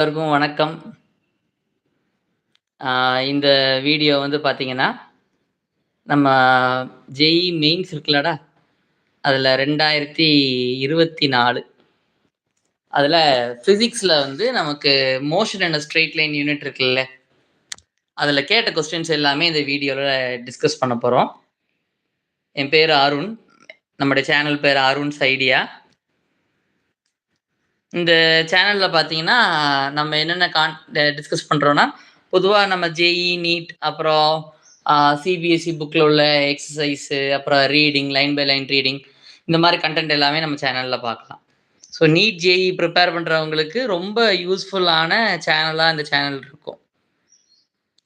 எல்லாருக்கும் வணக்கம். இந்த வீடியோ வந்து பார்த்தீங்கன்னா, நம்ம ஜேஇ மெயின்ஸ் இருக்குல்லடா, அதில 2024 அதில பிசிக்ஸ்ல வந்து நமக்கு motion and straight line unit இருக்குல்ல, அதில கேட்ட கொஸ்டின்ஸ் எல்லாமே இந்த வீடியோல டிஸ்கஸ் பண்ண போறோம். என் பேரு அருண். நம்முடைய சேனல் பேரு அருண்ஸ் ஐடியா. இந்த சேனல்ல பார்த்தீங்கன்னா, நம்ம என்னென்ன டிஸ்கஸ் பண்றோம்னா, பொதுவா நம்ம ஜேஇ, நீட் அப்புறம் சிபிஎஸ்இ புக்ல உள்ள எக்ஸர்சைஸு, அப்புறம் reading, line by line reading இந்த மாரி கன்டென்ட் எல்லாமே நம்ம சேனல்ல பார்க்கலாம். ஸோ நீட், ஜேஇ ப்ரிப்பேர் பண்றவங்களுக்கு ரொம்ப யூஸ்ஃபுல்லான சேனலா இந்த சேனல் இருக்கும்.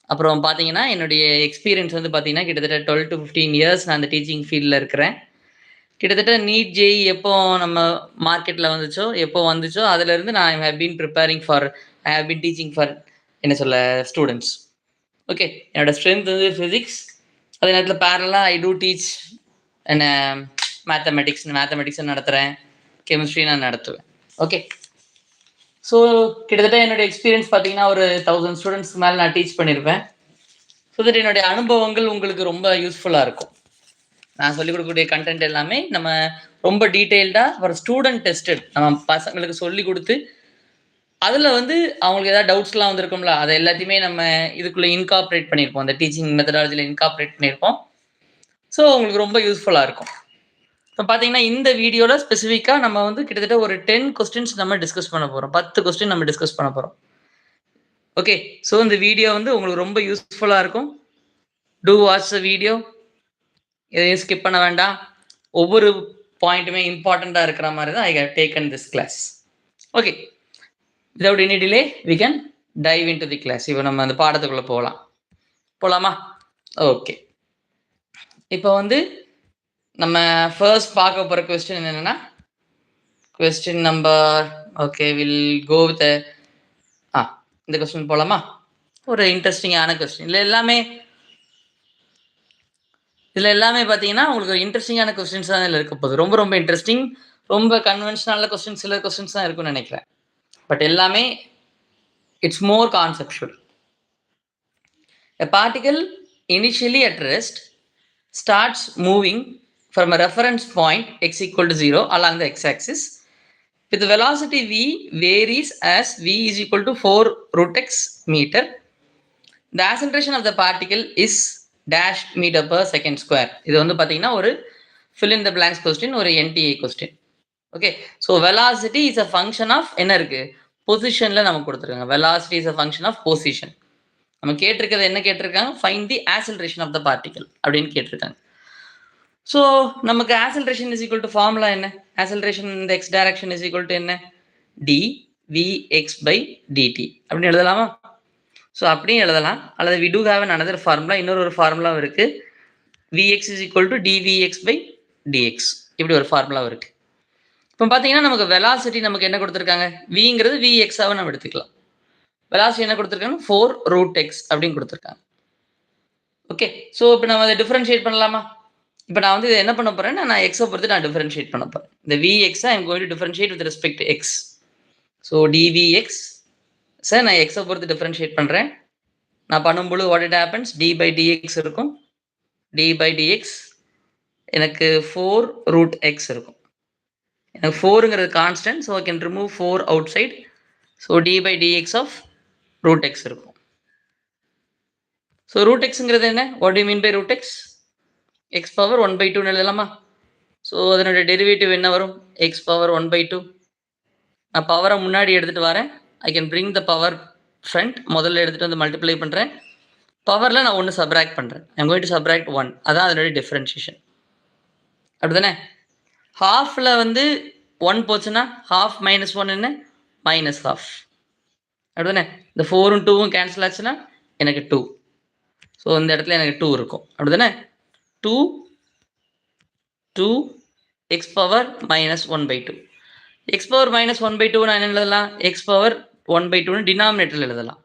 அப்புறம் பார்த்தீங்கன்னா, என்னுடைய எக்ஸ்பீரியன்ஸ் வந்து பார்த்தீங்கன்னா, கிட்டத்தட்ட 12 to 15 இயர்ஸ் நான் அந்த டீச்சிங் ஃபீல்ட்ல இருக்கிறேன். கிட்டத்தட்ட நீட், ஜேஇ எப்போ நம்ம மார்க்கெட்ல எப்போ வந்துச்சோ அதிலிருந்து நான் I have been preparing for I have been teaching for என்ன சொல்ல ஸ்டூடெண்ட்ஸ். ஓகே, என்னோட ஸ்ட்ரென்த் வந்து ஃபிசிக்ஸ். அதே நேரத்தில் பேரலா ஐ டூ டீச் என்ன மேத்தமெட்டிக்ஸ் நடத்துகிறேன், கெமிஸ்ட்ரி நான் நடத்துவேன். ஓகே, ஸோ கிட்டத்தட்ட என்னோட எக்ஸ்பீரியன்ஸ் பார்த்தீங்கன்னா ஒரு 1000 ஸ்டூடெண்ட்ஸ்க்கு மேலே நான் டீச் பண்ணியிருப்பேன். ஸோ தட் என்னுடைய அனுபவங்கள் உங்களுக்கு ரொம்ப யூஸ்ஃபுல்லாக இருக்கும். நான் சொல்லிக் கொடுக்கக்கூடிய கண்டென்ட் எல்லாமே நம்ம ரொம்ப டீட்டெயில்டாக ஒரு ஸ்டூடெண்ட் டெஸ்டட் நம்ம பசங்களுக்கு சொல்லி கொடுத்து அதில் வந்து அவங்களுக்கு ஏதாவது டவுட்ஸ்லாம் வந்திருக்கும்ல, அதை எல்லாத்தையுமே நம்ம இதுக்குள்ளே இன்கார்பரேட் பண்ணியிருப்போம். அந்த டீச்சிங் மெத்தடாலஜியில் இன்கார்பரேட் பண்ணியிருப்போம். ஸோ உங்களுக்கு ரொம்ப யூஸ்ஃபுல்லாக இருக்கும். இப்போ பார்த்தீங்கன்னா இந்த வீடியோவில் ஸ்பெசிஃபிக்காக நம்ம வந்து கிட்டத்தட்ட ஒரு 10 கொஸ்டின்ஸ் நம்ம டிஸ்கஸ் பண்ண போகிறோம். 10 கொஸ்டின் நம்ம டிஸ்கஸ் பண்ண போகிறோம். ஓகே, ஸோ இந்த வீடியோ வந்து உங்களுக்கு ரொம்ப யூஸ்ஃபுல்லாக இருக்கும். To watch the video. எதையும் ஸ்கிப் பண்ண வேண்டாம். ஒவ்வொரு பாயிண்ட்டுமே இம்பார்ட்டண்ட்டாக இருக்கிற மாதிரி தான் I have taken this class. Okay, without any delay we can dive into the class. இப்போ நம்ம அந்த பாடத்துக்குள்ளே போகலாமா? ஓகே, இப்போ வந்து நம்ம ஃபர்ஸ்ட் பார்க்க போகிற கொஸ்டின் என்னென்னா, question number okay will go with இந்த கொஸ்டின் போகலாமா? ஒரு இன்ட்ரெஸ்டிங்கான கொஸ்டின். இதில் எல்லாமே பார்த்தீங்கன்னா உங்களுக்கு இன்ட்ரெஸ்டிங்கான கொஸ்டின்ஸ் தான் இதில் இருக்க போகுது. ரொம்ப ரொம்ப இன்ட்ரெஸ்டிங், ரொம்ப கன்வென்ஷனலான கொஸ்டின்ஸ், சில கொஸ்டின்ஸ் தான் இருக்கும்னு நினைக்கிறேன். பட் எல்லாமே it's more conceptual. A particle initially at rest starts moving from a reference point x equal to 0 along the x-axis with the velocity v varies as v is equal to 4 root x meter. The acceleration of the particle is dash meter per second square. இது வந்து பார்த்தீங்கன்னா ஒரு fill in the blanks question, ஒரு NTA question. Okay, so velocity is a function of என்ன இருக்கு, பொசிஷனில் நமக்கு கொடுத்துருக்காங்க. Velocity is a function of position. நம்ம கேட்டிருக்கிறது என்ன கேட்டிருக்காங்க, find the acceleration of the particle அப்படின்னு கேட்டிருக்காங்க. ஸோ நமக்கு acceleration is equal to formula என்ன, ஆக்சலரேஷன் இந்த X direction is equal to என்ன, d v x by dt அப்படின்னு எழுதலாமா? ஸோ அப்படியும் எழுதலாம், அல்லது we do have an another formula, இன்னொரு ஃபார்முலாவும் இருக்குது, VX is equal to dvx by dx, இப்படி ஒரு ஃபார்முலாவும் இருக்குது. இப்போ பார்த்தீங்கன்னா நமக்கு வெலாசிட்டி நமக்கு என்ன கொடுத்துருக்காங்க, விங்கிறது விஎக்ஸாவை நம்ம எடுத்துக்கலாம். வெலாசிட்டி என்ன கொடுத்துருக்காங்க, 4 ரூட் எக்ஸ் அப்படின்னு கொடுத்துருக்காங்க. ஓகே, ஸோ இப்போ நம்ம அதை டிஃபரன்ஷியேட் பண்ணலாமா? இப்போ நான் வந்து என்ன பண்ண போகிறேன்னா, நான் எக்ஸை பொறுத்து நான் டிஃபரன்ஷியேட் பண்ண போகிறேன். இந்த விஎக்ஸை I am going to differentiate with respect to x. So dvx sir நான் எக்ஸை பொறுத்து டிஃபரன்ஷியேட் பண்ணுறேன். நான் பண்ணும்போது what it happens, d by dx இருக்கும். டி பை டிஎக்ஸ் எனக்கு 4 ரூட் எக்ஸ் இருக்கும். எனக்கு 4ங்கிறது constant, so I can remove 4 outside. So d by dx of root x இருக்கும். ஸோ ரூட் எக்ஸுங்கிறது என்ன, what do mean by root x, x power 1/2 எழுதலாமா? So அதனுடைய டெரிவேட்டிவ் என்ன வரும், எக்ஸ் பவர் 1/2. நான் பவரை முன்னாடி எடுத்துகிட்டு வரேன், I can bring the power front, முதல்ல எடுத்துகிட்டு வந்து மல்டிப்ளை பண்ணுறேன். பவரில் நான் 1 சப்ராக்ட் பண்ணுறேன், ஐ எம் கோயிங் டு சப்ராக்ட் 1, அதான் அதனுடைய டிஃப்ரென்ஷியேஷன். அப்படி தானே? ஹாஃபில் வந்து 1 போச்சுன்னா ஹாஃப் மைனஸ் 1 என்ன, மைனஸ் ஹாஃப். அப்படி தானே? இந்த 4ம் 2ம் கேன்சல் ஆச்சுன்னா எனக்கு 2. ஸோ இந்த இடத்துல எனக்கு 2 இருக்கும். அப்படி தானே? 2 X power minus 1/2. X power minus 1/2 நான் என்ன எழுதலாம், எக்ஸ் பவர் 1/2 டினாமினேட்டரில் எழுதலாம்.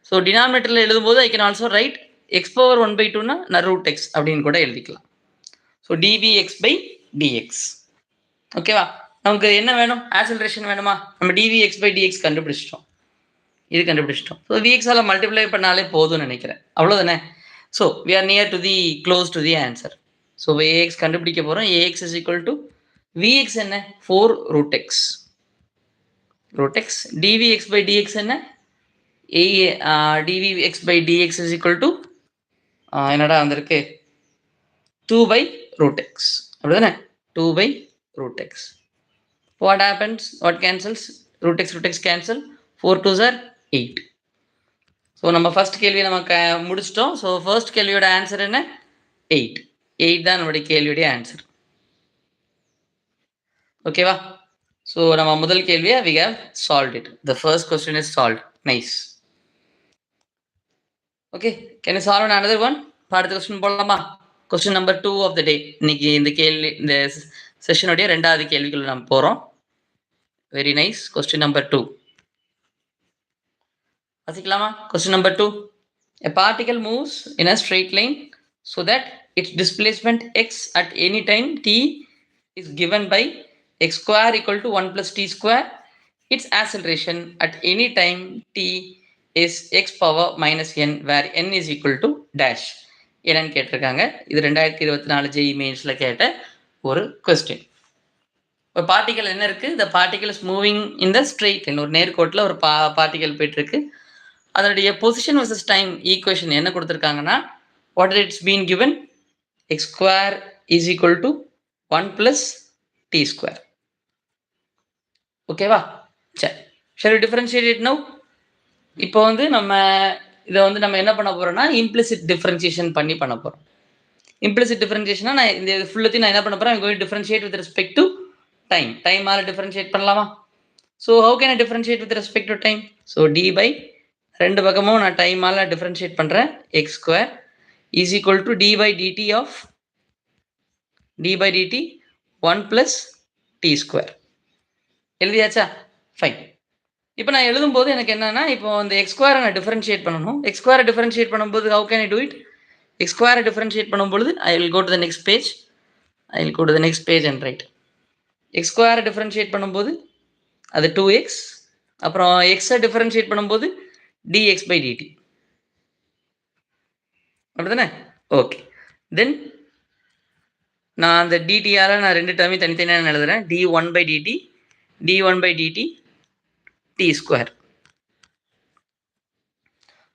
ஸோ டினாமினேட்டரில் எழுதும்போது I can also write x power 1/2னா நான் ரூட் எக்ஸ் அப்படின்னு கூட எழுதிக்கலாம். So dvx by dx. ஓகேவா? நமக்கு என்ன வேணும், ஆக்சலரேஷன் வேணுமா? நம்ம டிவிஎக்ஸ் பை டிஎக்ஸ் கண்டுபிடிச்சிட்டோம். இது கண்டுபிடிச்சிட்டோம். ஸோ விஎக்ஸால் மல்டிப்ளை பண்ணாலே போதும்னு நினைக்கிறேன். அவ்வளோதானே. So we are near to the close to the answer. So ax கண்டுபிடிக்க போகிறோம். Ax is equal to vx என்ன 4 root x. Root x dvx by dx என்ன dvx by dx is equal to என்னடா வந்திருக்கு 2 by root x. அப்படிதானே 2 by root x. What happens? What cancels? Root x cancel. 4 2s are 8. So நம்ம first கேள்வியை நம்ம முடிச்சிட்டோம். So first கேள்வியோட answer என்ன 8. 8 தான் நம்மளுடைய கேள்வியோடைய ஆன்சர். ஓகேவா. ஸோ நம்ம முதல் கேள்வியை we have solved it. The first question is solved. Nice. Okay. Can you solve another one? அடுத்த கொஸ்டின் போடலாமா. கொஸ்டின் நம்பர் 2 ஆஃப் த டே. இன்னைக்கு இந்த செஷனுடைய 2வது கேள்விக்குள்ள நம்ம போறோம். Very nice. கொஸ்டின் நம்பர் 2 வாசிக்கலாமா. Question number 2. A particle moves in a straight line so that its displacement x at any time t is given by x square equal to 1 plus t square. Its acceleration at any time t is x power minus n where n is equal to dash. என்னன்னு கேட்டிருக்காங்க. இது 2024 JE மெயின்ஸ்ல கேட்ட ஒரு question. ஒரு particle என்ன இருக்கு. இந்த particle is moving in the straight line. ஒரு நேர்கோட்டில் ஒரு பார்ட்டிகல் போயிட்டு இருக்கு. அதனுடைய பொசிஷன் வர்சஸ் டைம் ஈக்குவேஷன் என்ன கொடுத்துருக்காங்கன்னா what it's been given x square is equal to 1 plus t square. ஓகேவா. சரி, ஷல் டிஃபரன்ஷியேட் இட் நவ். இப்போ நம்ம இதை நம்ம என்ன பண்ண போறோம்னா இம்ப்ளிசிட் டிஃபரன்சியேஷன் பண்ண போறோம். இம்ப்ளிசிட் டிஃபரன்சியேஷனா நான் இந்த ஃபுல்லத்தையும் நான் என்ன பண்ண போறேன், I'm going to differentiate with respect to time. டைமால டிஃபரன்ஷியேட் பண்ணலாமா. So how can I differentiate with respect to time? So d by ரெண்டு பக்கமும் நான் டைமால டிஃபரன்ஷியேட் பண்றேன். x square is equal to d by dt of d by dt 1 plus t square. எழுதியாச்சா. Fine. இப்போ நான் எழுதும் போது எனக்கு என்னன்னா இப்போ இந்த எக்ஸ் ஸ்கொயரை நான் டிஃபரன்ஷியேட் பண்ணணும். எக்ஸ் ஸ்கொயரை டிஃபரன்ஷியேட் பண்ணும்போது how can I do it? X ஸ்கொயரை டிஃபரன்ஷியேட் பண்ணும்போது I will go to the next page. I will go to the next page and write. X ஸ்கொயரை டிஃபரன்ஷியேட் பண்ணும்போது அது 2x. அப்புறம் எக்ஸை டிஃபரன்ஷியேட் பண்ணும்போது dx by dt. அப்படிதானே. ஓகே. தென் நான் அந்த dtயால நான் ரெண்டு டேர்மையும் தனித்தனியாக எழுதுறேன். d1 by dt d1 by dt t square.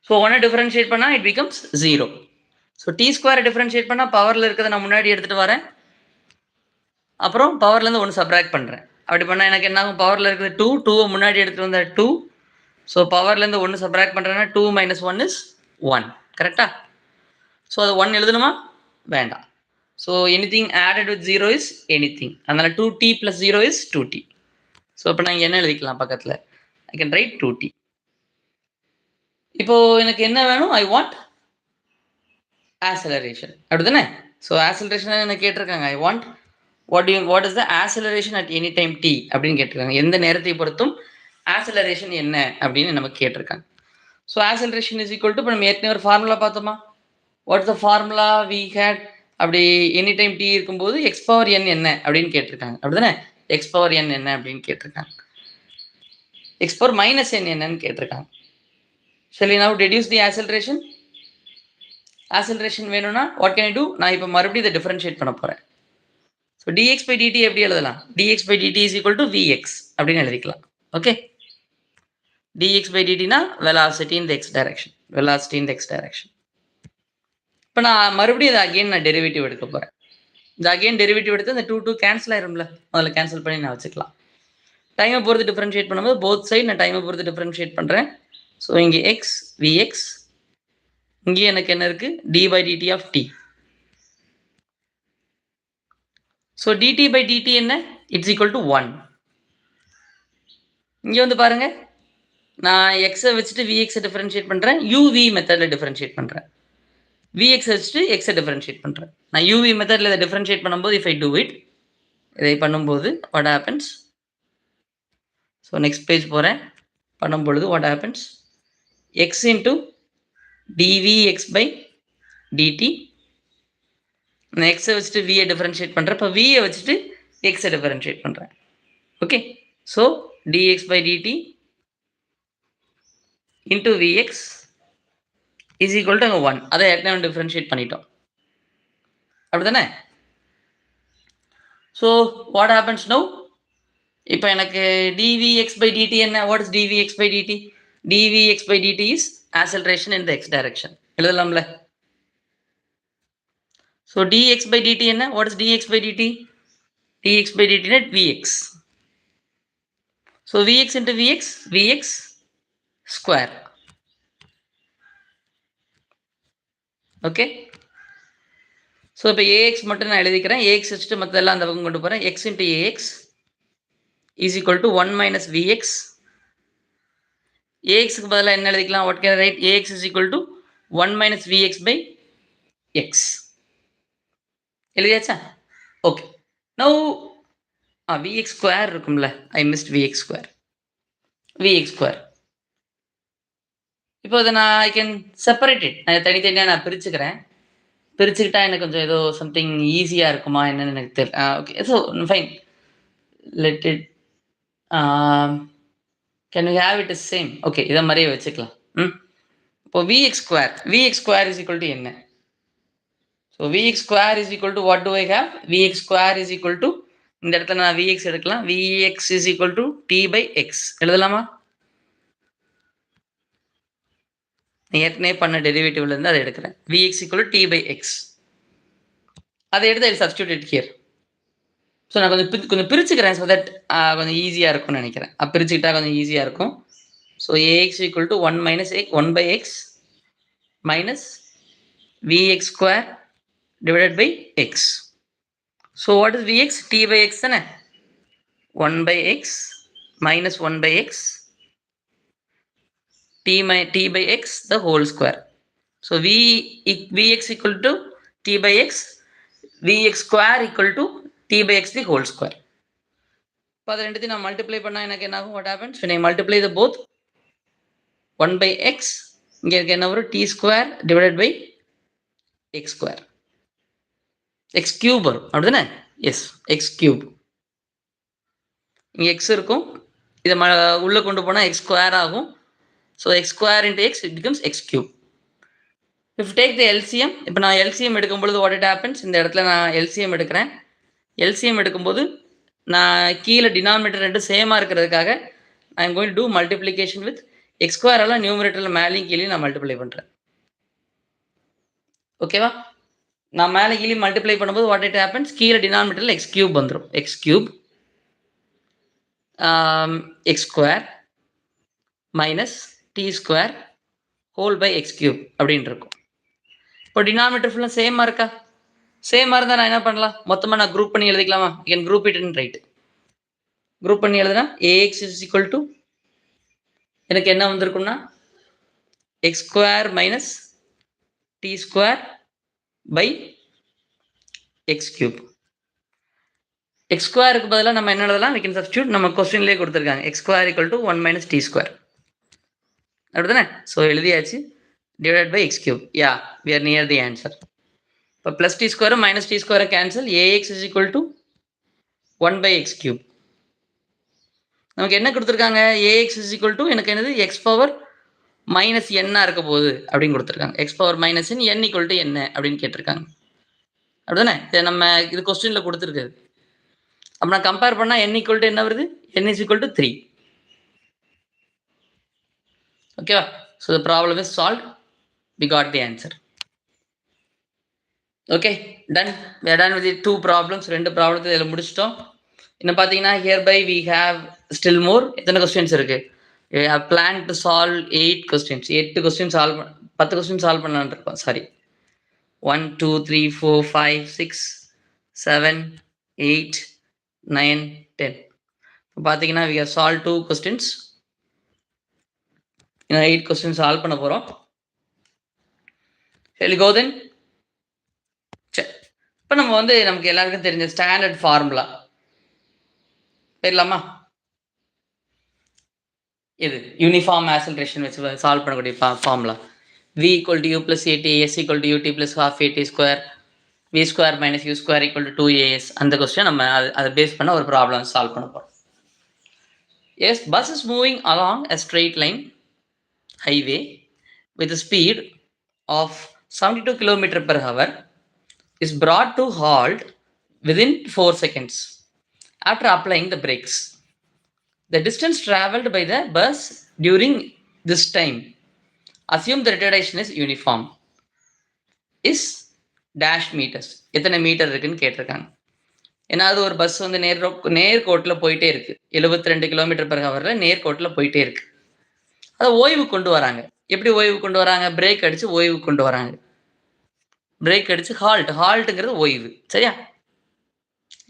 So ஒன்னை டிஃபரன்ஷியேட் பண்ணா it becomes 0. So t square differentiate பண்ணா பவர்ல இருக்கிறத நான் முன்னாடி எடுத்துட்டு வரேன். அப்புறம் பவர்ல இருந்து 1 சப்ட்ராக்ட் பண்றேன். அப்படி பண்ணா எனக்கு என்ன ஆகும், பவர்ல இருக்கிறது 2, 2 முன்னாடி எடுத்துட்டு வந்தா 2. ஸோ பவர்ல இருந்து 1 சப்ட்ராக்ட் பண்றேன்னா 2 minus 1 is 1. கரெக்டா. ஸோ அது 1 எழுதணுமா வேண்டாம். So anything added with 0 is anything. அதனால 2t plus 0 is 2t. So இப்போ நான் என்ன எழுதிக்கலாம் பக்கத்தில், I can write 2t. இப்போ எனக்கு என்ன வேணும், I want acceleration. அப்படிதானே. ஸோ acceleration என்ன கேட்டிருக்காங்க, I want what is the acceleration at any time t அப்படின்னு கேட்டிருக்காங்க. எந்த நேரத்தை பொறுத்தும் acceleration என்ன அப்படின்னு நமக்கு கேட்டிருக்காங்க. So acceleration is equal to இப்போ நம்ம ஏற்கனவே ஒரு ஃபார்முலா பார்த்தோமா. what is the formula we had? அப்படி எனி டைம் t இருக்கும்போது x power n என்ன அப்படின்னு கேட்டிருக்காங்க. அப்படிதானே. x power n என்ன அப்படின்னு கேட்டிருக்காங்க. x power minus n என்னன்னு கேட்டிருக்காங்க. Shall we now deduce the acceleration? Acceleration வேணும்னா what can I do? நான் இப்போ மறுபடியும் இதை டிஃபரன்ஷியேட் பண்ண போறேன். ஸோ dx by dt எப்படி எழுதலாம், dx by dt is equal to vx அப்படின்னு எழுதிக்கலாம். ஓகே. dx by dt னா velocity in the x direction. velocity in the x direction. இப்போ நான் மறுபடியும் இதை அகைன் நான் டெரிவேட்டிவ் எடுக்க போறேன். இந்த அகைன் டெரிவேட்டிவ் எடுத்து இந்த 2 கேன்சல் ஆயிரும்ல, முதல்ல கேன்சல் பண்ணி நான் வச்சுக்கலாம். டைமை பொறுத்து டிஃபரன்ஷியேட் பண்ணும்போது போத் சைடு நான் டைமை பொறுத்து டிஃபரன்ஷியேட் பண்ணுறேன். ஸோ இங்கே எக்ஸ் விஎக்ஸ், இங்கே எனக்கு என்ன இருக்கு d by dt of t. So dt by dt என்ன, இட்ஸ் ஈக்குவல் டு 1. இங்கே பாருங்க, நான் எக்ஸை வச்சுட்டு விஎக்ஸை டிஃபரன்ஷியேட் பண்ணுறேன், யூவி மெத்தடில் டிஃபரன்ஷியேட் பண்ணுறேன். விஎக்ஸ் வச்சுட்டு எக்ஸை டிஃபரன்ஷியேட் பண்ணுறேன். நான் யூவி மெத்தடில் இதை டிஃபரன்ஷியேட் பண்ணும்போது இஃப் ஐ டூ இட், இதை பண்ணும்போது what happens. So next page போகிறேன். பண்ணும்பொழுது what happens, x into dvx by dt. நான் எக்ஸை வச்சுட்டு வியை டிஃபரன்ஷியேட் பண்ணுறேன், இப்போ வியை வச்சுட்டு எக்ஸை டிஃபரன்ஷியேட் பண்ணுறேன். Okay. So dx by dt into Vx is equal to 1. அதை ஏற்கனவே டிஃபரன்ஷியேட் பண்ணிட்டோம். அப்படிதானே? So what happens now? இப்போ எனக்கு dvx by dt என்ன? What is dvx by dt? dvx by dt is acceleration in the x direction. எழுதலாம்ல? So dx by dt என்ன? What is dx by dt? dx by dt net vx. So vx into vx square. Okay. So இப்போ ax மட்டும் நான் எழுதிக்கிறேன். ax வச்சுட்டு மற்றதெல்லாம் அந்த பக்கம் கொண்டு போகிறேன். x into ax is equal to 1 minus vx. axக்கு பதிலாக என்ன எழுதிக்கலாம்? what can I write? ax is equal to 1 minus vx by x. எழுதியாச்சா? ஓகே. நவ் vx ஸ்கொயர் இருக்கும்ல, I missed vx square. vx square இப்போ அதை நான் ஐ கேன் செப்பரேட் இட். நான் தனித்தனியாக நான் பிரிச்சுக்கிறேன். பிரிச்சுக்கிட்டா எனக்கு கொஞ்சம் ஏதோ சம்திங் ஈஸியாக இருக்குமா என்னன்னு எனக்கு தெரியல. Okay, so fine, let it can you have it is same. Okay, இதை மாதிரியே வச்சுக்கலாம். இப்போ vx square is equal to என்ன? So vx square is equal to what do I have? vx square is equal to, இந்த இடத்துல நான் vx எடுக்கலாம். vx is equal to t by x எழுதலாமா? ஏற்கனவே பண்ண டெரிவேட்டிவ்ல இருந்து அதை எடுக்கிறேன். vx equal to t by x. அதை எடுத்து ஐ சப்ஸ்டிட்யூட் ஹியர். ஸோ நான் கொஞ்சம் பிரிச்சுக்கிறேன். ஸோ தட் கொஞ்சம் ஈஸியாக இருக்கும்னு நினைக்கிறேன். பிரிச்சுக்கிட்டா கொஞ்சம் ஈஸியாக இருக்கும். So ax equal to 1 minus 1 by x minus vx square divided by x. So what is vx? t by x தானே? 1 by x minus 1 by x t by x the whole square. So vx equal to t by x, vx square equal to t by x the whole square. இப்போ அதை ரெண்டுத்தையும் நான் multiply பண்ணால் எனக்கு என்ன ஆகும்? What happens when I multiply the both? 1 by x, இங்கே இருக்க என்ன வரும்? t square divided by x square. x cube வரும், அப்படிதானே? Yes, x cube. இங்கே x இருக்கும், இதை உள்ளே கொண்டு போனால் x square ஆகும். So x square into x, it becomes x cube. If you take the LCM, இப்போ நான் LCM எடுக்கும்பொழுது what it happens? இந்த இடத்துல நான் LCM எடுக்கிறேன். LCM எடுக்கும்போது நான் கீழே டினாமினேட்டர் ரெண்டு சேமாக இருக்கிறதுக்காக I am going to do multiplication with x square எல்லாம் நியூமரேட்டரில் மேலேயும் கீழே நான் மல்டிப்ளை பண்ணுறேன். ஓகேவா? நான் மேலே கீழே மல்டிப்ளை பண்ணும்போது what it happens? கீழே டினாமினேட்டரில் x cube வந்துடும். x cube x square minus t square whole by x cube அப்படின்னு இருக்கும். இப்போ டினாமினேட்டர் ஃபுல்லாக சேமாக இருக்கா? சேமாக இருந்தால் நான் என்ன பண்ணலாம்? மொத்தமாக நான் குரூப் பண்ணி எழுதிக்கலாமா? You can group it in right. Group பண்ணி எழுதுனா ax இஸ் ஈக்குவல் டு எனக்கு என்ன வந்திருக்கும்னா x square minus t square by x cube. X ஸ்கொயருக்கு பதிலாக நம்ம என்ன எழுதலாம்? we can substitute. நம்ம கொஸ்டின்லேயே கொடுத்துருக்காங்க x square equal to 1 minus t square, அப்படிதானே? ஸோ எழுதியாச்சு. Divide by x cube. Yeah, we are near the answer. இப்போ plus t square minus t ஸ்கொயரை cancel. Ax is equal to 1 by x cube. நமக்கு என்ன கொடுத்துருக்காங்க? Ax is equal to எனக்கு என்னது? X power minus என்னாக இருக்க போகுது அப்படின்னு கொடுத்துருக்காங்க. X power minus n equal to என்ன அப்படின்னு கேட்டிருக்காங்க, அப்படிதானே? இதை நம்ம இது கொஸ்டினில் கொடுத்துருக்குது. அப்போ நான் கம்பேர் பண்ணால் n ஈக்குவல் டு என்ன வருது? n is equal to 3. ஓகேவா? So the problem is solve. We got the answer. Okay, done. we are done with the 2 problems. 2 ப்ராப்ளத்தை இதில் முடிச்சிட்டோம். இன்னும் பார்த்தீங்கன்னா here by we have still more. எத்தனை கொஸ்டின்ஸ் இருக்கு? we have planned to solve 8 questions. 8 question solve 10 question solve பண்ணலான்னு இருக்கோம். Sorry, 1 2 3 4 5 6 7 8 9 10. இப்போ பார்த்தீங்கன்னா we have solved 2 questions. இன்னும் 8 கொஸ்டின் சால்வ் பண்ண போகிறோம். சரி, கோ தென். சரி, இப்போ நம்ம வந்து நமக்கு எல்லாருக்கும் தெரிஞ்ச ஸ்டாண்டர்ட் ஃபார்முலா போயிடலாமா? இது யூனிஃபார்ம் ஆக்சலரேஷன் வச்சு சால்வ் பண்ணக்கூடிய formula. v equal to u plus at, s equal to ut plus half at square, v square minus u square equal to 2as. அந்த கொஸ்டின் நம்ம அதை பேஸ் பண்ண ஒரு ப்ராப்ளம் சால்வ் பண்ண போகிறோம். Yes, bus is moving along a straight line highway with a speed of 72 km per hour is brought to halt within 4 seconds after applying the brakes. The distance traveled by the bus during this time, assume the retardation is uniform, is dash meters. எத்தனை metre இருக்குன்னு கேட்டிருக்காங்க. ஏன்னா அது ஒரு bus வந்து நேர்கோட்டில் போயிட்டே இருக்கு, 72 கிலோமீட்டர் பெர் ஹவரில் நேர்கோட்டில் போயிட்டே இருக்கு. அதை ஓய்வு கொண்டு வராங்க. எப்படி ஓய்வு கொண்டு வராங்க? பிரேக் அடிச்சு ஓய்வு கொண்டு வராங்க. பிரேக் அடிச்சு ஹால்ட்டுங்கிறது ஓய்வு. சரியா?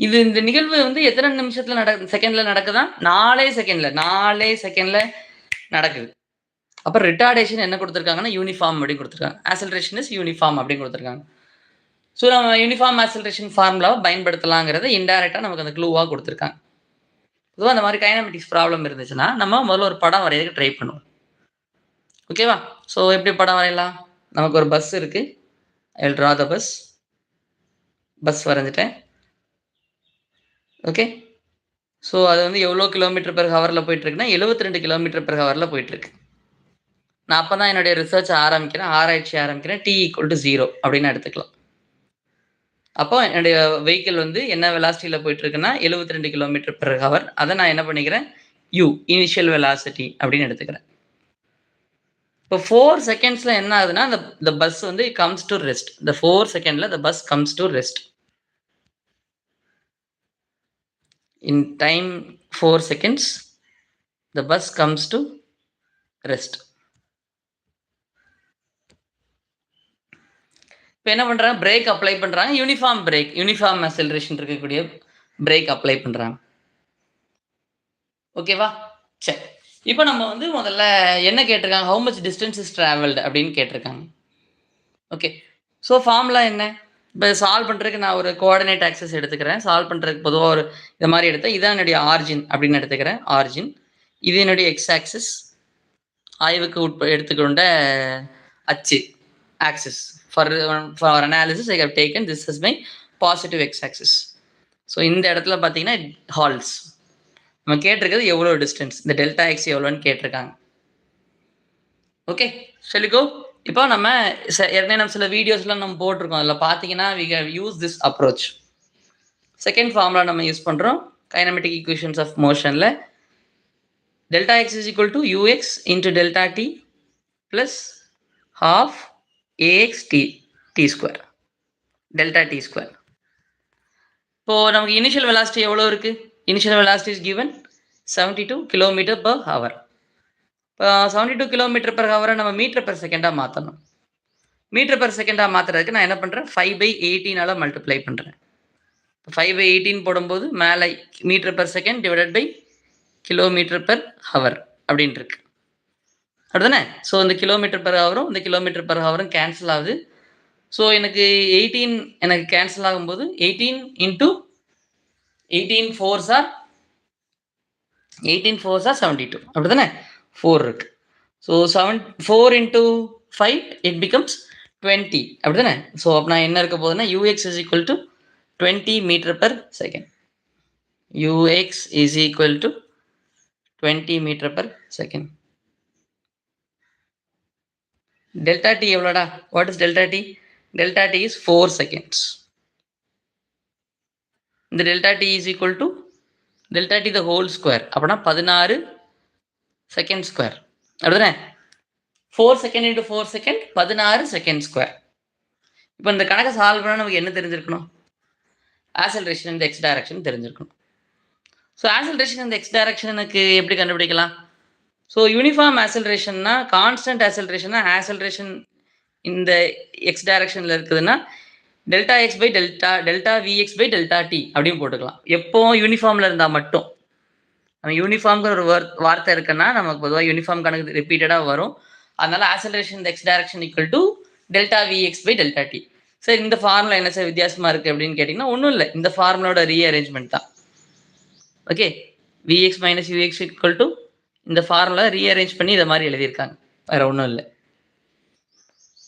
இந்த நிகழ்வு வந்து எத்தனை நிமிஷத்துல செகண்ட்ல நடக்குதா? 4 செகண்ட்ல நடக்குது. அப்ப ரிட்டார்டேஷன் என்ன கொடுத்துருக்காங்கன்னா யூனிஃபார்ம் அப்படின்னு கொடுத்துருக்காங்க. ஆக்சலரேஷன் இஸ் யூனிஃபார்ம் அப்படின்னு கொடுத்துருக்காங்க. ஸோ நம்ம யூனிஃபார்ம் ஆக்சலரேஷன் ஃபார்முலாவை பயன்படுத்தலாங்கிறத இன்டைரக்டா நமக்கு அந்த க்ளூவாக கொடுத்துருக்காங்க. பொதுவாக அந்த மாதிரி கைனமெட்டிக்ஸ் ப்ராப்ளம் இருந்துச்சுன்னா நம்ம முதல்ல ஒரு படம் வரையறதுக்கு ட்ரை பண்ணுவோம். ஓகேவா? ஸோ எப்படி படம் வரையலாம்? நமக்கு ஒரு பஸ் இருக்கு. I will draw the bus வரைஞ்சிட்டேன். ஓகே. ஸோ அது வந்து எவ்வளோ கிலோமீட்டர் பெர் ஹவரில் போயிட்டு இருக்குன்னா 72 கிலோமீட்டர் பெர் ஹவரில் போயிட்டு இருக்கு. நான் அப்போ தான் என்னுடைய ரிசர்ச் ஆராய்ச்சி ஆரம்பிக்கிறேன். t = 0 அப்படின்னு எடுத்துக்கலாம். அப்போ என்னுடைய வெஹிக்கிள் வந்து என்ன வெலாசிட்டியில் போயிட்டு இருக்குன்னா 72 கிலோமீட்டர் பெர் ஹவர். அதை நான் என்ன பண்ணிக்கிறேன்? இனிஷியல் வெலாசிட்டி அப்படின்னு எடுத்துக்கிறேன். இப்போ 4 செகண்ட்ஸ்ல என்ன ஆகுதுன்னா இந்த பஸ் வந்து கம்ஸ் டு ரெஸ்ட். இந்த 4 செகண்ட்ல the bus comes to rest. In time 4 seconds, the bus comes to rest. இப்போ என்ன பண்றாங்க? பிரேக் அப்ளை பண்றாங்க. யூனிஃபார்ம் அக்சலரேஷன் இருக்கக்கூடிய பிரேக் அப்ளை பண்றாங்க. ஓகேவா? சரி. இப்போ நம்ம வந்து முதல்ல என்ன கேட்டிருக்காங்க? How much distance is travelled அப்படின்னு கேட்டிருக்காங்க. ஓகே. ஸோ ஃபார்முலா என்ன? இப்போ சால்வ் பண்ணுறதுக்கு நான் ஒரு கோஆர்டினேட் ஆக்சஸ் எடுத்துக்கிறேன். சால்வ் பண்ணுறதுக்கு பொதுவாக ஒரு இது மாதிரி எடுத்தேன். இதான் என்னுடைய ஆரிஜின் அப்படின்னு எடுத்துக்கிறேன். ஆரிஜின் இது என்னுடைய எக்ஸ் ஆக்சிஸ், ஆய்வுக்கு எடுத்துக்கொண்ட அச்சு axis. For analysis I have taken this is my positive x axis. So இந்த இடத்துல பார்த்தீங்கன்னா ஹால்ஸ் நம்ம கேட்டிருக்கிறது எவ்வளோ டிஸ்டன்ஸ், இந்த டெல்டா எக்ஸ் எவ்வளோன்னு கேட்டிருக்காங்க. ஓகே சொல்லிக்கோ. இப்போ நம்ம ஏற்கனவே நம்ம சில வீடியோஸ்லாம் நம்ம போட்டிருக்கோம். அதில் பார்த்தீங்கன்னா we have use this approach. Second formula நம்ம யூஸ் பண்ணுறோம் கைனமெட்டிக் ஈக்குவேஷன்ஸ் ஆஃப் மோஷனில். Delta x is equal to ux into delta D plus half ax t square delta D square. இப்போது நமக்கு இனிஷியல் வெலாசிட்டி எவ்வளோ இருக்குது? Initial velocity is given 72 kilometre per hour. இப்போ 72 kilometre per hour நம்ம metre per செகண்டாக மாற்றணும். Metre per செகண்டாக மாற்றுறதுக்கு நான் என்ன பண்ணுறேன்? 5/18 மல்டிப்ளை பண்ணுறேன். 5/18 போடும்போது மேலே metre per second divided by kilometre per hour அப்படின்னு இருக்கு. அப்படிதானே? ஸோ இந்த கிலோமீட்டர் பெர் ஹவரும் இந்த கிலோமீட்டர் பெர் ஹவரும் கேன்சல் ஆகுது. ஸோ எனக்கு 18 எனக்கு கேன்சல் ஆகும்போது 18 இன்ட்டு 18 4s are 72 அப்படிதானே? 4 இருக்கு. ஸோ 4 into 5 it becomes 20 அப்படிதானே? ஸோ அப்போ நான் என்ன இருக்க போகுதுன்னா ux is equal to 20 meter per second. ux is equal to 20 meter per second. Delta t எவ்வளோடா? What is delta t? Delta t is 4 seconds. இந்த delta t is equal to delta t the whole square. அப்படின்னா 16 second square அப்படிதானே? 4 second into 4 second 16 second square. இப்போ இந்த கணக்கை solve பண்ணால் நமக்கு என்ன தெரிஞ்சிருக்கணும்? ஆக்சலரேஷன் இந்த எக்ஸ் டைரக்ஷன் தெரிஞ்சிருக்கணும். ஸோ ஆக்சலரேஷன் இந்த எக்ஸ் டைரக்ஷன் எனக்கு எப்படி கண்டுபிடிக்கலாம்? ஸோ யூனிஃபார்ம் ஆக்சலரேஷன்னா கான்ஸ்டன்ட் ஆக்சலரேஷன்னா ஆக்சலரேஷன் இந்த எக்ஸ் டைரக்ஷனில் இருக்குதுன்னா delta x by delta VX by delta t அப்படின்னு போட்டுக்கலாம். எப்போ யூனிஃபார்மில் இருந்தால் மட்டும். நம்ம யூனிஃபார்ம்ங்கிற ஒரு வார்த்தை இருக்குன்னா நமக்கு பொதுவாக யூனிஃபார்ம் கணக்கு ரிப்பீட்டடாக வரும். அதனால ஆக்சலரேஷன் இந்த X direction equal to delta VX by delta T. Sir இந்த ஃபார்முலா என்ன சார் வித்தியாசமாக இருக்குது அப்படின்னு கேட்டிங்கன்னா ஒன்றும் இல்லை, இந்த ஃபார்முலோட ரீஅரேஞ்ச்மெண்ட் தான். Okay, VX minus UX equal to இந்த ஃபார்முலா ரீஅரேஞ்ச் பண்ணி இதை மாதிரி எழுதியிருக்காங்க, வேறு ஒன்றும் இல்லை.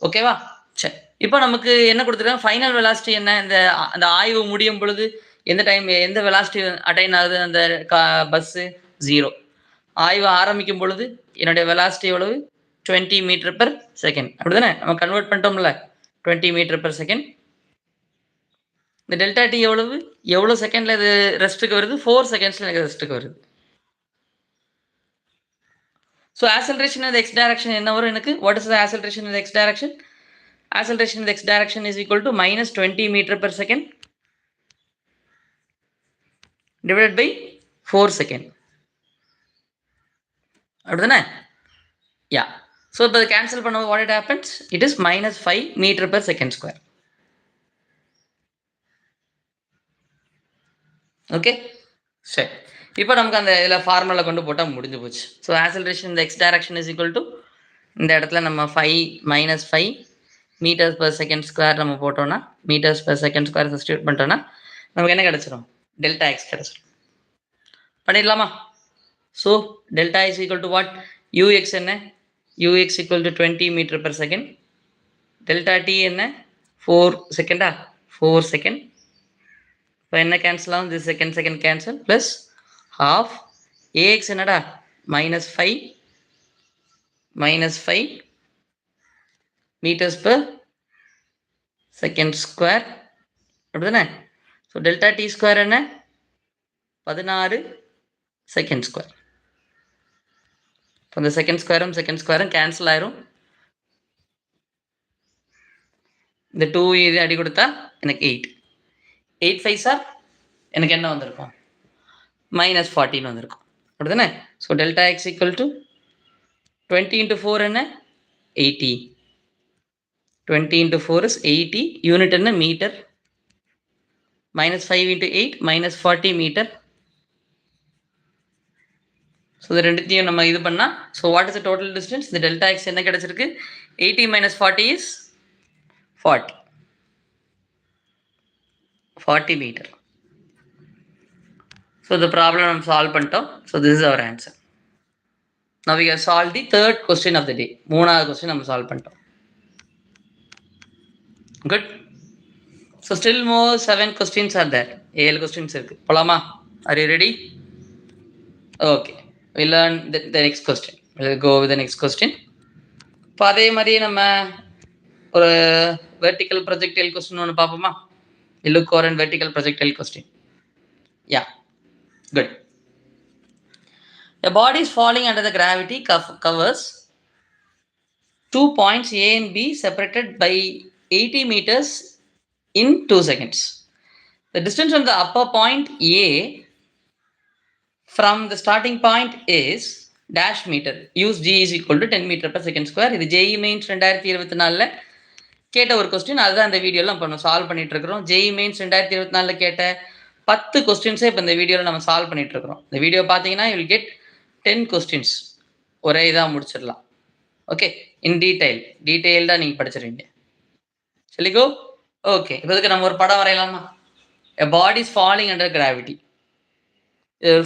ஓகேவா? சரி, இப்போ நமக்கு என்ன கொடுத்துருக்காங்க? ஃபைனல் வெலாசிட்டி என்ன? அந்த ஆய்வு முடியும் பொழுது எந்த வெலாசிட்டி அட்டைன் ஆகுது அந்த பஸ்ஸு? 0. ஆய்வு ஆரம்பிக்கும் பொழுது என்னுடைய வெலாசிட்டி எவ்வளவு? 20 மீட்டர் பெர் செகண்ட். அப்படிதானே? நம்ம கன்வெர்ட் பண்ணிட்டோம்ல 20 மீட்டர் பெர் செகண்ட். இந்த டெல்டா டி எவ்வளோ செகண்ட்ல இது ரெஸ்ட்டுக்கு வருது? 4 செகண்ட்ஸ்ல எனக்கு ரெஸ்ட்டுக்கு வருது. So acceleration in the x direction என்ன வரும் எனக்கு? What is the acceleration in the x direction? Acceleration in the x direction is equal to minus 20 meter per second divided by 4 second. அப்படிதானே? Yeah. So இப்போ cancel பண்ணும்போது what it happens? It is minus 5 meter per second square. Okay, சரி. இப்போ நமக்கு அந்த இதில் formula கொண்டு போட்டால் முடிஞ்சு போச்சு. ஸோ ஆக்சலரேஷன் இந்த X direction is equal to இந்த இடத்துல நம்ம 5 minus 5 metres per second square நம்ம போட்டோம்னா metres per second square substitute பண்ணிட்டோம்னா நமக்கு என்ன கிடச்சிரும்? டெல்டா எக்ஸ் கிடச்சிரும். பண்ணிடலாமா? So delta is equal to what? U x என்ன? U x equal to 20 metre per second. Delta t என்ன? 4 செகண்டா? 4 செகண்ட். இப்போ என்ன கேன்சல் ஆகும்? this second cancel plus half AX என்னடா? minus 5 meters per second square. அப்படிதானே? ஸோ டெல்டா டி ஸ்கொயர் என்ன? 16 second square. இப்போ இந்த செகண்ட் ஸ்கொயரும் கேன்சல் ஆயிரும். இந்த 2 இது அடி கொடுத்தா எனக்கு 8 5 சார் எனக்கு என்ன வந்திருக்கும்? minus 14 வந்திருக்கும். அப்படிதானே? So delta X equal to 20 into 4 என்ன? 80. 20 into 4 is 80. யூனிட் என்ன? Metre. minus 5 into 8 minus 40 metre. So இது ரெண்டுத்தையும் நம்ம இது பண்ணால் so what is the total distance? இந்த டெல்டா எக்ஸ் என்ன கிடச்சிருக்கு? 80 minus 40 is 40 மீட்டர். ஸோ இந்த ப்ராப்ளம் நம்ம சால்வ் பண்ணிட்டோம். So this is our answer. Now we have solved the third question of the day. மூணாவது கொஸ்டின் நம்ம சால்வ் பண்ணிட்டோம். Good. So still more 7 questions are there. 7 questions இருக்கு. போலாமா? Are you ready? Okay. We'll learn the next question. We'll go with the next question. இப்போ அதே மாதிரி நம்ம ஒரு vertical projectile question ஒன்று பார்ப்போமா? We look for a vertical projectile question. Yeah. Good. A body is falling under the gravity covers 2 points A and B separated by 80 meters in 2 seconds. The distance from the upper point A from the starting point is dash meter. Use G is equal to 10 meter per second square. இது JEE Mains 2024 கேட்ட ஒரு question. அதுதான் இந்த வீடியோவில் நம்ம solve பண்ணிட்டு இருக்கிறோம். JEE Mains 2024 கேட்ட 10 கொஸ்டின்ஸை இப்போ இந்த வீடியோவில் நம்ம சால்வ் பண்ணிட்டு இருக்கிறோம். இந்த வீடியோ பார்த்தீங்கன்னா யூ வில் கெட் 10 questions ஒரே இதாக முடிச்சிடலாம். ஓகே, இன் டீட்டெயில்டாக நீங்கள் படிச்சிருவீங்க. சொல்லிக்கோ. ஓகே, இப்போதுக்கு நம்ம ஒரு படம் வரையலாமா? A body is falling under gravity.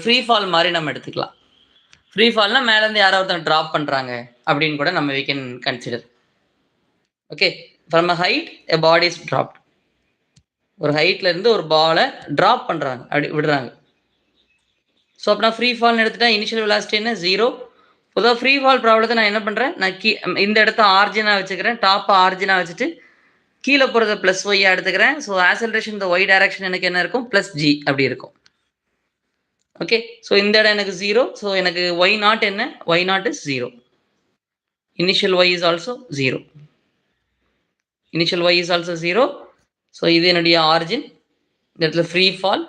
Free fall மாதிரி நம்ம எடுத்துக்கலாம். ஃப்ரீ ஃபால்னால் மேலேருந்து யாரோ ஒருத்தங்க ட்ராப் பண்ணுறாங்க அப்படின்னு கூட நம்ம we can consider. Okay, from a height a body is dropped. ஒரு ஹைட்லேருந்து ஒரு பாலை ட்ராப் பண்ணுறாங்க, அப்படி விடுறாங்க. ஸோ அப்படின்னா ஃப்ரீ ஃபால்னு எடுத்துட்டா இனிஷியல் வெலாசிட்டி என்ன? 0. பொதுவாக ஃப்ரீ ஃபால் ப்ராப்ளத்தை நான் என்ன பண்ணுறேன்? நான் இந்த இடத்த ஆர்ஜினாக வச்சுக்கிறேன், டாப்பை ஆர்ஜினாக வச்சுட்டு கீழே போகிறத ப்ளஸ் ஒய்யாக எடுத்துக்கிறேன். ஸோ ஆக்சலரேஷன் இந்த ஒய் டைரக்ஷன் எனக்கு என்ன இருக்கும்? ப்ளஸ் ஜி அப்படி இருக்கும். ஓகே, ஸோ இந்த இடம் எனக்கு 0. ஸோ எனக்கு ஒய் நாட் என்ன? Y naught is 0. Initial Y is also 0. Initial Y is also 0. So இது என்னுடைய ஆர்ஜின். இந்த இடத்துல free fall,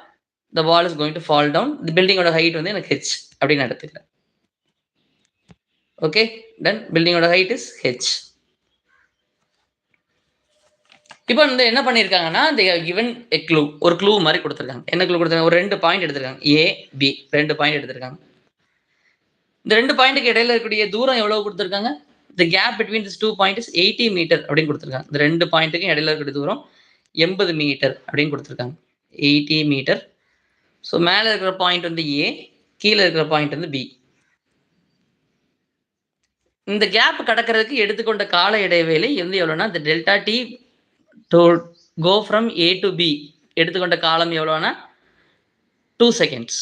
the ball is going to fall down. The building oda height வந்து எனக்கு h அப்படின்னு எடுத்துக்கிறேன். Okay, then building oda height is h. இப்போ வந்து என்ன பண்ணியிருக்காங்கன்னா they have given a clue. ஒரு க்ளூ மாதிரி கொடுத்துருக்காங்க. என்ன க்ளூ கொடுத்துருக்காங்க? ஒரு 2 பாயிண்ட் எடுத்திருக்காங்க. A B 2 பாயிண்ட் எடுத்திருக்காங்க. இந்த 2 பாயிண்ட்டுக்கு இடையில இருக்கக்கூடிய தூரம் எவ்வளவு கொடுத்துருக்காங்க? the gap between these 2 points is 80 metre அப்படின்னு கொடுத்துருக்காங்க. இந்த 2 பாயிண்ட்டுக்கும் இடையில இருக்கக்கூடிய தூரம் 80 மீட்டர் அப்படின்னு கொடுத்துருக்காங்க. 80 மீட்டர். ஸோ மேலே இருக்கிற பாயிண்ட் வந்து ஏ, கீழே இருக்கிற பாயிண்ட் வந்து பி. இந்த கேப் கடக்கிறதுக்கு எடுத்துக்கொண்ட கால இடைவேளை வந்து எவ்வளோனா, இந்த delta t to go from A to B எடுத்துக்கொண்ட காலம் எவ்வளோனா 2 seconds.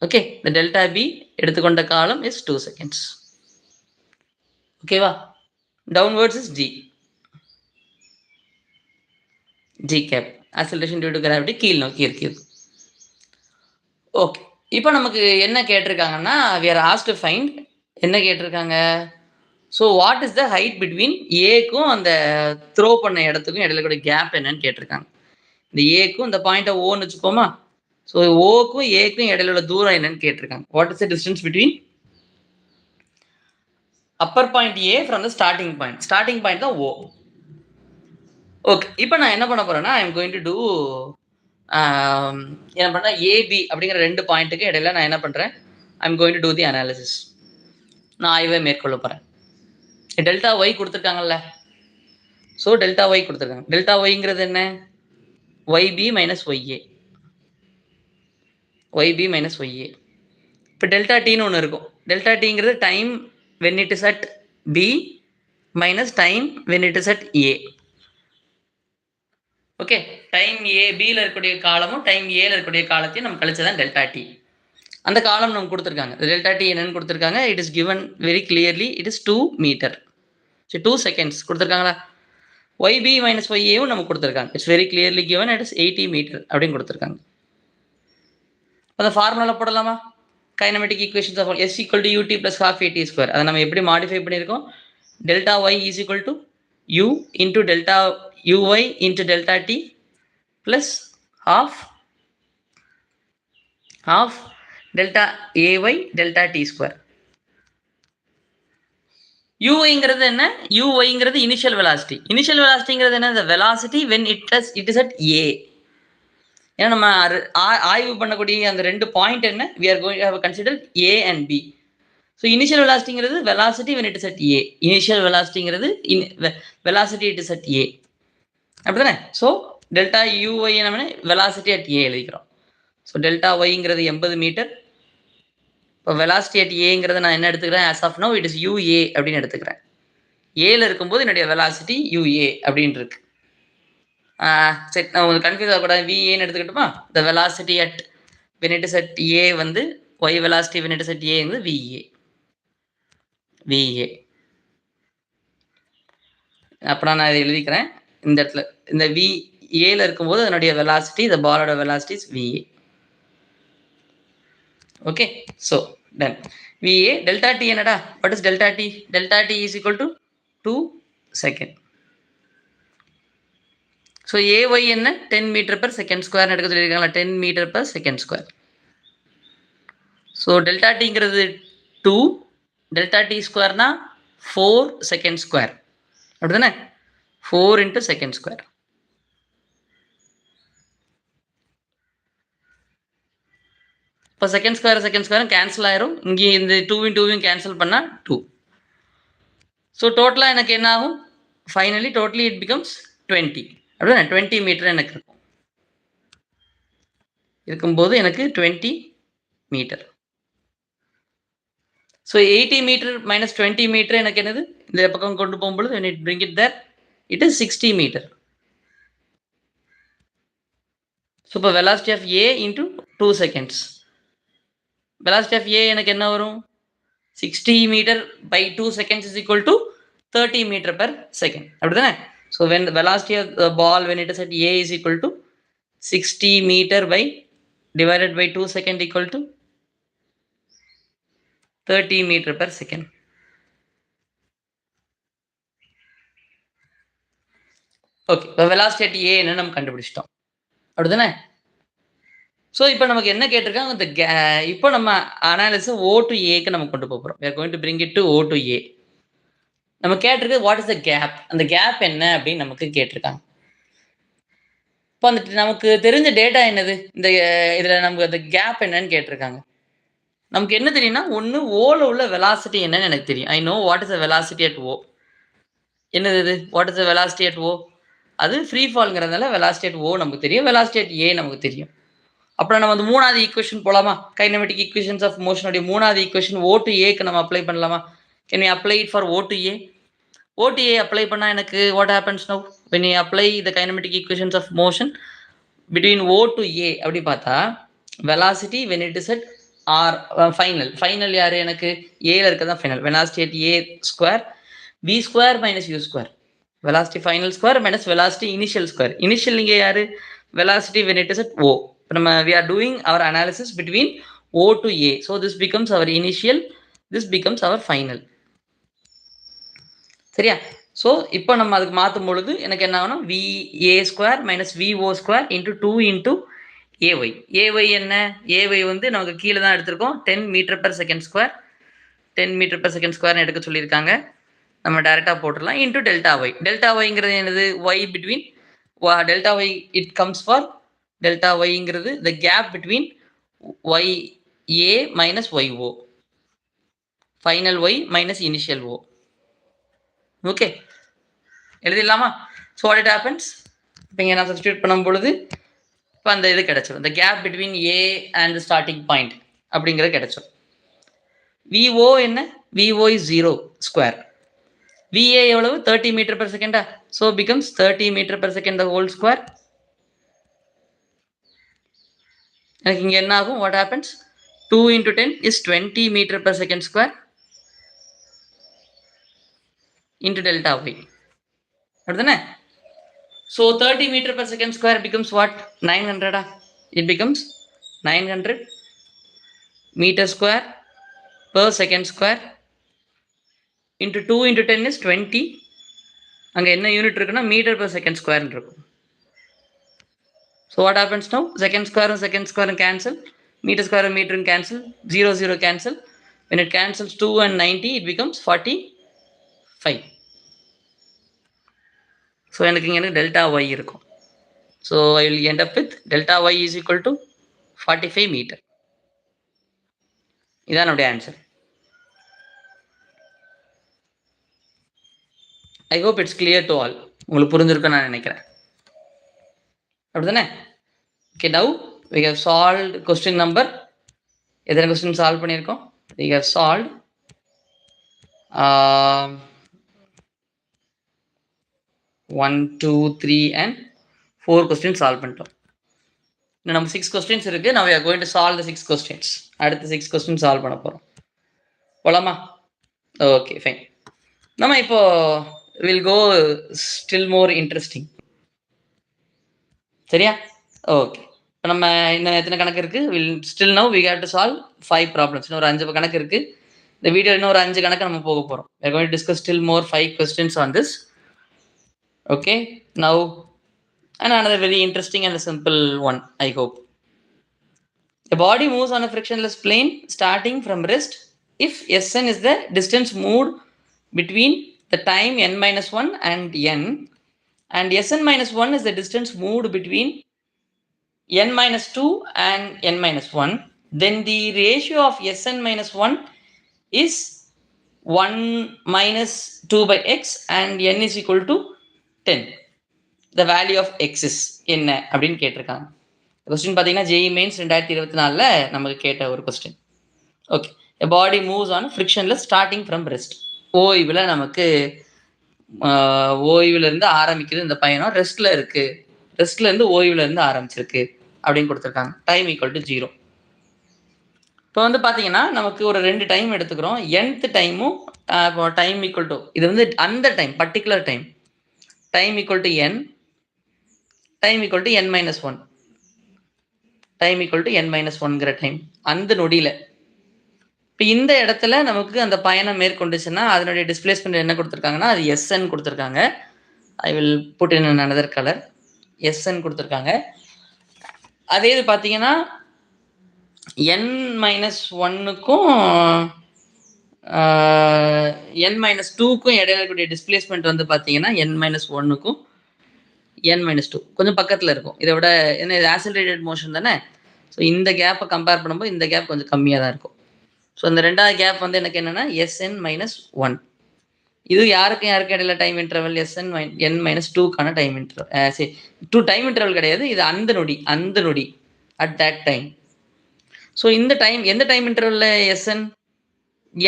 ஓகே, இந்த டெல்டா பி எடுத்துக்கொண்ட காலம் இஸ் 2 seconds. ஓகேவா? Downwards is g gap. Acceleration due to gravity கீழ் நோக்கி இருக்குது. ஓகே. இப்போ நமக்கு என்ன கேட்டிருக்காங்கன்னா, we are asked to find என்ன கேட்டிருக்காங்க? So what is the height between ஏக்கும் அந்த த்ரோ பண்ண இடத்துக்கும் இடையில கூட கேப் என்னன்னு கேட்டிருக்காங்க. இந்த ஏக்கும் இந்த பாயிண்ட்டை ஓன்னு வச்சுப்போமா? ஸோ ஓக்கும் ஏக்கும் இடையில உள்ள தூரம் என்னன்னு கேட்டிருக்காங்க. What is the distance between upper point A from the starting point. Starting point தான் ஓ. ஓகே. இப்போ நான் என்ன பண்ண போறேன்னா, I am going to do என்ன பண்ண ஏபி அப்படிங்கிற 2 பாயிண்ட்டுக்கு இடையில நான் என்ன பண்றேன்? I am going to do the analysis. நான் ஆய்வை மேற்கொள்ள போறேன். டெல்டா ஒய் கொடுத்துருக்காங்கல்ல. ஸோ டெல்டா ஒய் கொடுத்துருக்காங்க. டெல்டா ஒய்ங்கிறது என்ன? Y B minus y A. Y B minus y A. இப்போ டெல்டா டின்னு ஒன்று இருக்கும். டெல்டா டிங்கிறது time when it is at B minus time when it is at A. Okay. Time A பியில் இருக்கக்கூடிய காலமும் டைம் ஏல இருக்கக்கூடிய காலத்தையும் நம்ம கழிச்சதான் டெல்டா டி. அந்த காலம் நம்ம கொடுத்துருக்காங்க. டெல்டா டி என்னன்னு கொடுத்துருக்காங்க? It is given very clearly. It is 2 metre. So 2 seconds கொடுத்துருக்காங்களா? ஒய்பி மைனஸ் ஒய்ஏவும் நமக்கு கொடுத்துருக்காங்க. It's very clearly given. It is 80 metre அப்படின்னு கொடுத்துருக்காங்க. அந்த ஃபார்முலா போடலாமா? Kinematic equations of S equal to UT plus half AT square. அதை நம்ம எப்படி மாடிஃபை பண்ணியிருக்கோம்? Delta Y is equal to U into delta UY into delta T plus half delta AY delta T square. UYங்கிறது என்ன? UYங்கிறது initial velocity. Initial வெலாசிட்டிங்கிறது என்ன? the velocity when it is at A. ஏன்னா நம்ம ஆய்வு பண்ணக்கூடிய அந்த 2 பாயிண்ட் என்ன? we are going to have considered A and B. So initial வெலாசிட்டிங்கிறது velocity when it is at A. Initial வெலாசிட்டிங்கிறது velocity it is at A. அப்படிதானே? So delta UY நம்ம வெலாசிட்டி at A எழுதிக்கிறோம். ஸோ டெல்டா ஒய்ங்கிறது 80 metre. இப்போ velocity at ஏங்கிறத நான் என்ன எடுத்துக்கிறேன்? As of now it is UA அப்படின்னு எடுத்துக்கிறேன். ஏல இருக்கும்போது என்னுடைய வெலாசிட்டி UA அப்படின்னு இருக்கு. சரி, நான் உங்களுக்கு கன்ஃபியூஸ் ஆகக்கூடாது. VAன்னு எடுத்துக்கிட்டோமா? The velocity at when it is at A வந்து y velocity when it is at A வந்து VA. அப்புறம் நான் இதை எழுதிக்கிறேன் இந்த இடத்துல. இந்த VAல இருக்கும்போது அதனுடைய வெலாசிட்டி, the ballோட velocity is VA. Okay. So done. VA delta T என்னடா? What is delta T? Delta T is equal to 2 second. So AY என்ன? 10 மீட்டர் per செகண்ட் ஸ்கொயர்னு எடுக்க சொல்லியிருக்காங்களா? 10 metre per second square. So delta டிங்கிறது 2, delta T ஸ்கொயர்னா 4 second square. அப்படி தானே? 4 into second square. இப்போ செகண்ட் ஸ்கொயரும் கேன்சல் ஆயிரும். இங்கே இந்த 2 கேன்சல் பண்ணால் 2. ஸோ டோட்டலாக எனக்கு என்ன ஆகும்? Finally totally it becomes 20. அப்படின்னா 20 மீட்டர் எனக்கு இருக்கும். இருக்கும்போது எனக்கு 20 metre. So 80 metre minus 20 metre எனக்கு என்னது? இந்த பக்கம் கொண்டு போகும்பொழுது when it bring it there it is 60 metre. So இப்போ velocity of A into 2 seconds. Velocity of A எனக்கு என்ன வரும்? 60 metre by 2 seconds is equal to 30 metre per second. அப்படி தானே? So when the velocity of the ball when it is at A is equal to 60 meter by divided by 2 second equal to 30 meter per second. Okay. இப்போ velocity at A என்ன நம்ம கண்டுபிடிச்சிட்டோம். அப்படி தானே? So இப்போ நமக்கு என்ன கேட்டிருக்காங்க? இந்த இப்போ நம்ம அனாலிசிஸ் O to Aக்கு நம்ம கொண்டு போகிறோம். we are going to bring it to O to A. நம்ம கேட்டிருக்கு வாட் இஸ் த கேப்? அந்த கேப் என்ன அப்படின்னு நமக்கு கேட்டிருக்காங்க. இப்போ அந்த நமக்கு தெரிஞ்ச டேட்டா என்னது? இந்த இதில் நமக்கு அந்த கேப் என்னன்னு கேட்டிருக்காங்க. நமக்கு என்ன தெரியும்னா, ஒன்று ஓல உள்ள வெலாசிட்டி என்னன்னு எனக்கு தெரியும். I know what is the velocity at O. என்னது இது? What is the velocity at O? அது ஃப்ரீ ஃபால்ங்கிறதுனால வெலாசிட்டி அட் O நமக்கு தெரியும். வெலாசிட்டி அட் A நமக்கு தெரியும். அப்புறம் நம்ம அந்த 3வது ஈக்குவேஷன் போலாமா? கைனமெட்டிக் ஈக்குவேஷன்ஸ் ஆஃப் மோஷனுடைய 3வது ஈக்குவேஷன் O to Aக்கு நம்ம அப்ளை பண்ணலாமா? Can we apply it for O to A? O to A apply பண்ணால் எனக்கு what happens now? When you apply the kinematic equations of motion between O to A அப்படி பார்த்தா velocity when it is at R final யார் எனக்கு? ஏல இருக்கிறது தான் final. velocity at A square v square minus u square. Velocity final square minus velocity initial square. Initial இங்கே யாரு? Velocity when it is at O. We are doing our analysis between O to A. So this becomes our initial. This becomes our final. சரியா? So இப்போ நம்ம அதுக்கு மாற்றும் பொழுது எனக்கு என்ன ஆகணும்? VA square minus VO square into 2 into AY. AY என்ன? AY வந்து நமக்கு கீழே தான் எடுத்திருக்கோம். 10 metre per second square. 10 metre per second square எடுக்க சொல்லியிருக்காங்க. நம்ம டைரெக்டாக போட்டுடலாம். Into delta y. டெல்டா ஒய்ங்கிறது என்னது? Y between delta y it comes for delta ஒய்ங்கிறது the gap between y A minus y O. Final y minus initial O. Okay, எழுதிடலாமா? So what it happens, இப்போ இங்கே நான் சப்ஸ்டியூட் பண்ணும் பொழுது இப்போ அந்த இது கிடைச்சிடும். இந்த gap between A and starting point அப்படிங்கிறது கிடைச்சிடும். விஓ என்ன? VO is 0 square. VA எவ்வளவு? 30 metre per second. So becomes 30 metre per second the whole square. எனக்கு இங்க என்ன ஆகும்? What happens? 2 into 10 is 20 metre per second square into delta y. அடுத்தன? So 30 metre per second square becomes what? 900. It becomes 900 meter square per second square into 2 into 10 is 20. அங்கே என்ன unit இருக்குன்னா metre per second square இருக்கும். So what happens now? Second square cancel. Meter square and meter cancel. 0 0 cancel. When it cancels 2 and 90, it becomes 45. So எனக்கு இங்கே delta y இருக்கும். So I will end up with delta y is equal to 45 meter. இதான் நம்முடைய answer. I hope it's clear to all. உங்களுக்கு புரிஞ்சிருக்கும் நான் நினைக்கிறேன். அப்படிதானே? Okay, now we have solved question number. எத்தனை question சால்வ் பண்ணியிருக்கோம்? We have solved 1 2 3 and 4 questions solve பண்ணிட்டோம். இன்னும் நம்ம 6 questions இருக்கு. Now we are going to solve the 6 questions. அடுத்த 6 questions சால்வ் பண்ண போறோம். போலாமா? Okay, fine. நம்ம இப்போ will go still more interesting. சரியா? ஓகே, இப்போ நம்ம இன்னும் எத்தனை கணக்கு இருக்கு? Will still now we have to solve 5 problems. இன்னும் ஒரு 5 கணக்கு இருக்கு. இந்த வீடியோ இன்னும் ஒரு 5 கணக்கு நம்ம போக போறோம். we are going to discuss still more 5 questions on this. Okay, now another very interesting and simple one, I hope. A body moves on a frictionless plane starting from rest if Sn is the distance moved between the time n-1 and n, and Sn minus 1 is the distance moved between n-2 and n-1, then the ratio of Sn minus 1 is 1 minus 2 by x and n is equal to 10. The value of x is என்ன அப்படின்னு கேட்டிருக்காங்க. Question பார்த்தீங்கன்னா JEE Mains 2024 நமக்கு கேட்ட ஒரு question. Okay, a body moves on frictionless starting from rest. ஓய்வில் நமக்கு ஓய்வுலேருந்து ஆரம்பிக்குது இந்த பயணம், ரெஸ்ட்டில் இருக்குது, ரெஸ்ட்லேருந்து ஓய்வுலேருந்து ஆரம்பிச்சிருக்கு அப்படின்னு கொடுத்துருக்காங்க. Time equal to 0. இப்போ வந்து பார்த்தீங்கன்னா நமக்கு ஒரு 2 டைம் எடுத்துக்கிறோம். nth டைமும் இப்போ டைம் ஈக்குவல் டு இது வந்து அந்த time particular time equal to n, time equal to n-1, time equal to n-1ங்கிற டைம் அந்த நொடியில். இப்போ இந்த இடத்துல நமக்கு அந்த பயணம் மேற்கொண்டுச்சுன்னா அதனுடைய டிஸ்பிளேஸ்மெண்ட் என்ன கொடுத்துருக்காங்கன்னா அது Sn கொடுத்துருக்காங்க. I will put in another colour. Sn கொடுத்துருக்காங்க. அதே இது பார்த்தீங்கன்னா n-1க்கும் n-2க்கும் இடையில இருக்கக்கூடிய டிஸ்பிளேஸ்மெண்ட் வந்து பார்த்தீங்கன்னா n-1க்கும் n-2 கொஞ்சம் பக்கத்தில் இருக்கும். இதை விட என்ன இது ஆக்சிலரேட்டட் மோஷன் தானே. ஸோ இந்த கேப்பை கம்பேர் பண்ணும்போது இந்த கேப் கொஞ்சம் கம்மியாக தான் இருக்கும். ஸோ இந்த ரெண்டாவது கேப் வந்து எனக்கு என்னென்னா Sn-1. இது யாருக்கும் இடையில டைம் இன்டர்வல் Sn-n-2க்கான டைம் இன்டர்வல். சரி, 2 டைம் இன்டர்வல் கிடையாது, இது அந்த நொடி அட் தட் டைம். ஸோ இந்த டைம் எந்த டைம் இன்டர்வலில் Sn?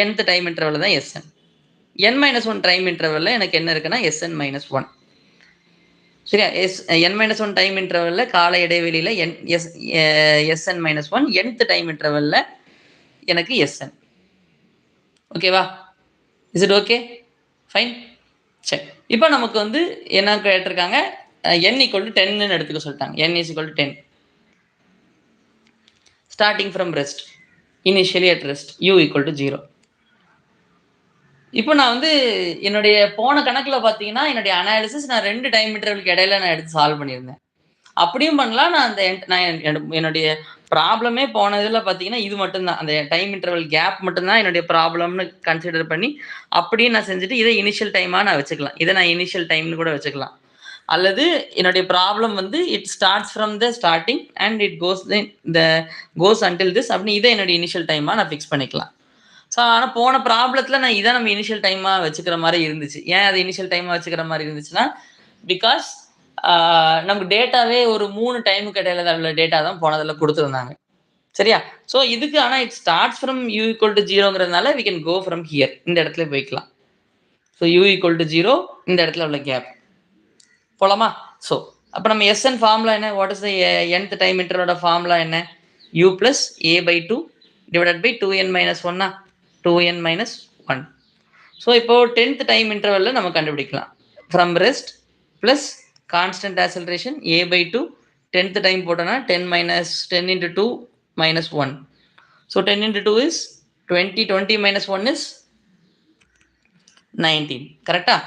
nth டைம் இன்டர்வலில் தான் Sn. n-1 டைம் இன்டர்வலில் எனக்கு என்ன இருக்குன்னா Sn-1. சரியா? n-1 டைம் இன்டர்வலில் கால இடைவெளியில் Sn-1, nth டைம் இன்டர்வலில் எனக்கு Sn. ஓகேவா? Is it okay? ஃபைன். சரி, இப்போ நமக்கு வந்து என்ன கேட்டிருக்காங்க, n = 10ன்னு எடுத்துக்க சொல்லிட்டாங்க. n = 10 starting from rest, initially at rest, u = 0. இப்போ நான் வந்து என்னுடைய போன கணக்குல பார்த்தீங்கன்னா, என்னுடைய அனாலிசிஸ் நான் 2 டைம் இன்டர்வலுக்கு இடையில நான் எடுத்து சால்வ் பண்ணியிருந்தேன். அப்படியும் பண்ணலாம். நான் அந்த நான் என்னுடைய ப்ராப்ளமே போன இதில பார்த்தீங்கன்னா, இது மட்டும் தான். அந்த டைம் இன்டர்வல் கேப் மட்டும் தான் என்னுடைய ப்ராப்ளம்னு கன்சிடர் பண்ணி, அப்படியே நான் செஞ்சுட்டு இதை இனிஷியல் டைமா நான் வச்சுக்கலாம். இதை நான் இனிஷியல் டைம்னு கூட வச்சுக்கலாம். அல்லது என்னுடைய ப்ராப்ளம் வந்து it starts from the starting and it goes until this அப்படின்னு இதை என்னுடைய இனிஷியல் டைமா நான் ஃபிக்ஸ் பண்ணிக்கலாம். ஸோ ஆனால் போன ப்ராப்ளத்துல நான் இதை நம்ம இனிஷியல் டைமா வச்சுக்கிற மாதிரி இருந்துச்சு. ஏன் அது இனிஷியல் டைமா வச்சுக்கிற மாதிரி இருந்துச்சுன்னா, பிகாஸ் நமக்கு டேட்டாவே ஒரு 3 டைமுக்கு இடையில உள்ள டேட்டா தான் போனதில் கொடுத்துருந்தாங்க. சரியா? ஸோ இதுக்கு ஆனால் இட் ஸ்டார்ட்ஸ் ஃப்ரம் u = 0ங்கிறதுனால we can go from here. இந்த இடத்துல போய்க்கலாம். ஸோ u = 0 இந்த இடத்துல உள்ள கேப் போலாமா? ஸோ அப்போ நம்ம SN ஃபார்முலா என்ன? What is the nth time இன்டர்வலோட ஃபார்முலா என்ன? u + a/2 divided by 2n - 1 2n - 1. So இப்போ 10th டைம் இன்டர்வலில் நம்ம கண்டுபிடிக்கலாம். From rest plus constant acceleration a/2 10th time போட்டோன்னா 10 × 2 - 1. So 10 × 2 is 20, 20 - 1 is 19. கரெக்டா?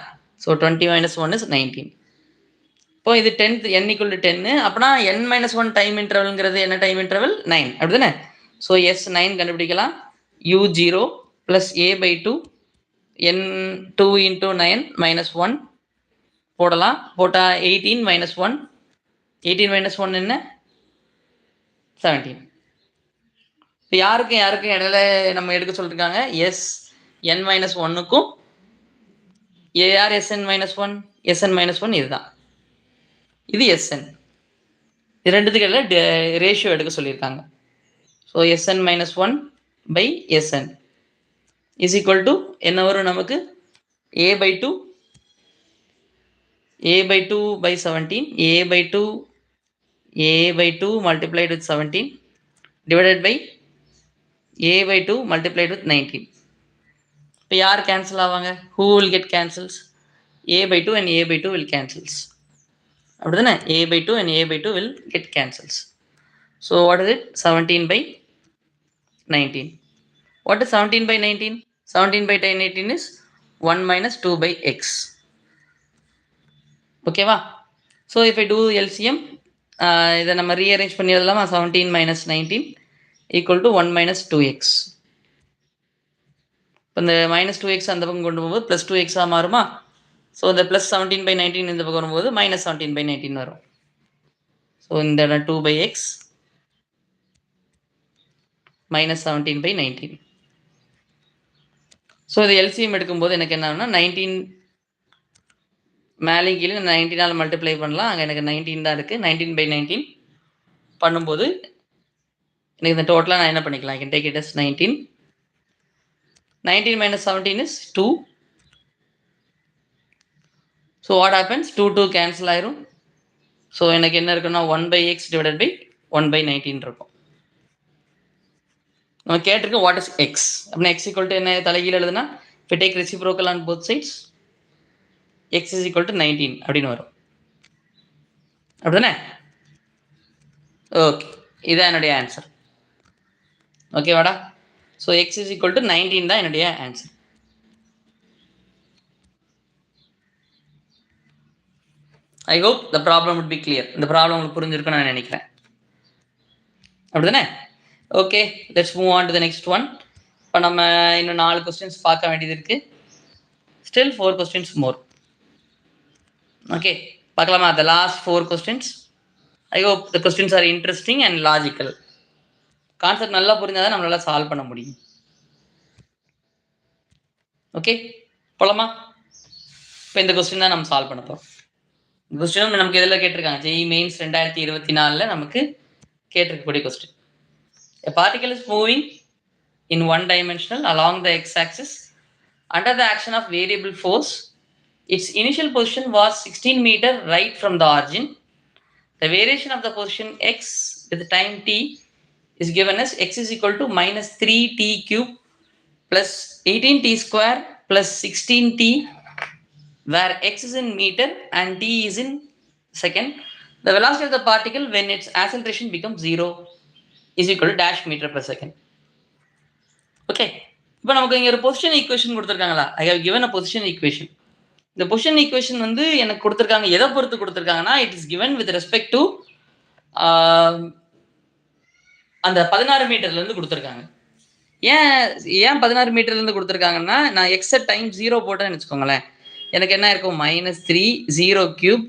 So 20 - 1 is 19. இப்போ இது 10th n = 10 அப்படின்னா n - 1 டைம் இன்டர்வல்ங்கிறது என்ன டைம் இன்டர்வல்? 9 அப்படிதானே? ஸோ S9 கண்டுபிடிக்கலாம். u0 + a/2 n 2 × 9 - 1 போடலாம். போட்டால் 18 - 1 18 - 1 என்ன? 17. இப்போ யாருக்கும் இடையில நம்ம எடுக்க சொல்லியிருக்காங்க? Sn - 1க்கும் Sn - 1 Sn - 1 இதுதான். இது Sn. இது ரெண்டுத்துக்கு இடையில ரேஷியோ எடுக்க சொல்லியிருக்காங்க. So Sn - 1 / Sn is equal to என்ன வரும் நமக்கு? a/2 / 17 a/2 multiplied with 17 divided by a/2 multiplied with 19. இப்போ யார் கேன்சல் ஆவாங்க? who will get cancels? a/2 and a/2 will cancels. அப்படிதானே? a/2 and a/2 will get cancels. So what is it? 17 by 19. What is 17 by 19? 17 by 19 is 1 - 2 by x. ஓகேவா? So if I do LCM, இதை நம்ம rearrange பண்ணி எழுதலாமா? 17 - 19 = 1 - 2x. இப்போ இந்த -2x அந்த பக்கம் கொண்டு போகும்போது +2x மாறுமா? ஸோ இந்த +17 by 19 இந்த பக்கம் வரும்போது -17 by 19 வரும். ஸோ இந்த இடம் 2 by x -17 by 19. ஸோ இது எல்சிஎம் எடுக்கும்போது எனக்கு என்ன ஆகும்னா 19 மேலே கீழே 19ஆல் மல்டிப்ளை பண்ணலாம். அங்கே எனக்கு 19 தான் இருக்குது. 19 by 19 பண்ணும்போது எனக்கு இந்த டோட்டலாக நான் என்ன பண்ணிக்கலாம்? I can take it as 19. 19 - 17 is 2. So what happens? 2 cancel ஆயிரும். ஸோ எனக்கு என்ன இருக்குன்னா 1 by x divided by 1 by 19 இருக்கும். நம்ம கேட்டிருக்கோம் வாட் இஸ் எக்ஸ் அப்படின்னா x = என்ன தலைகீழ் எழுதுனா if you take reciprocal on both sides x is equal to 19 அப்படின்னு வரும். அப்படிதானே? ஓகே, இதான் என்னுடைய ஆன்சர். ஓகேவாடா? So x is equal to 19 தான் என்னுடைய answer. I hope the problem would be clear. இந்த ப்ராப்ளம் உங்களுக்கு புரிஞ்சிருக்குன்னு நான் நினைக்கிறேன். அப்படிதானே? Okay, let's move on to the next one. இப்போ நம்ம இன்னும் 4 கொஸ்டின்ஸ் பார்க்க வேண்டியது இருக்குது. Still 4 questions more. ஓகே, பார்க்கலாமா? The last 4 questions. I hope the questions are interesting and logical. Concept நல்லா புரிஞ்சால் தான் நம்மளால சால்வ் பண்ண முடியும். ஓகே, போலாமா? இப்போ இந்த கொஸ்டின் தான் நம்ம சால்வ் பண்ண போகிறோம். இந்த கொஸ்டினும் நமக்கு எதில் கேட்டிருக்காங்க? JEE Mains 2024 நமக்கு கேட்டிருக்கக்கூடிய question. A particle is moving in one dimensional along the x-axis under the action of variable force. Its initial position was 16 meters right from the origin. The variation of the position x with time t is given as x is equal to -3t cube plus 18t square plus 16t where x is in meter and t is in second, the velocity of the particle when its acceleration becomes 0 is equal to dash meter per second. Okay, இப்போ நமக்கு இங்கே ஒரு position equation கொடுத்துருக்காங்களா? I have given a position equation. இந்த position equation வந்து எனக்கு கொடுத்துருக்காங்க, எதை பொறுத்து கொடுத்துருக்காங்கன்னா, it is given with respect to அந்த 16 மீட்டர்ல இருந்து கொடுத்துருக்காங்க. ஏன் 16 மீட்டர்ல இருந்து கொடுத்துருக்காங்கன்னா, நான் எக்ஸ டைம் 0 போட்டேன்னு வச்சுக்கோங்களேன், எனக்கு என்ன இருக்கும், -3 0 கியூப்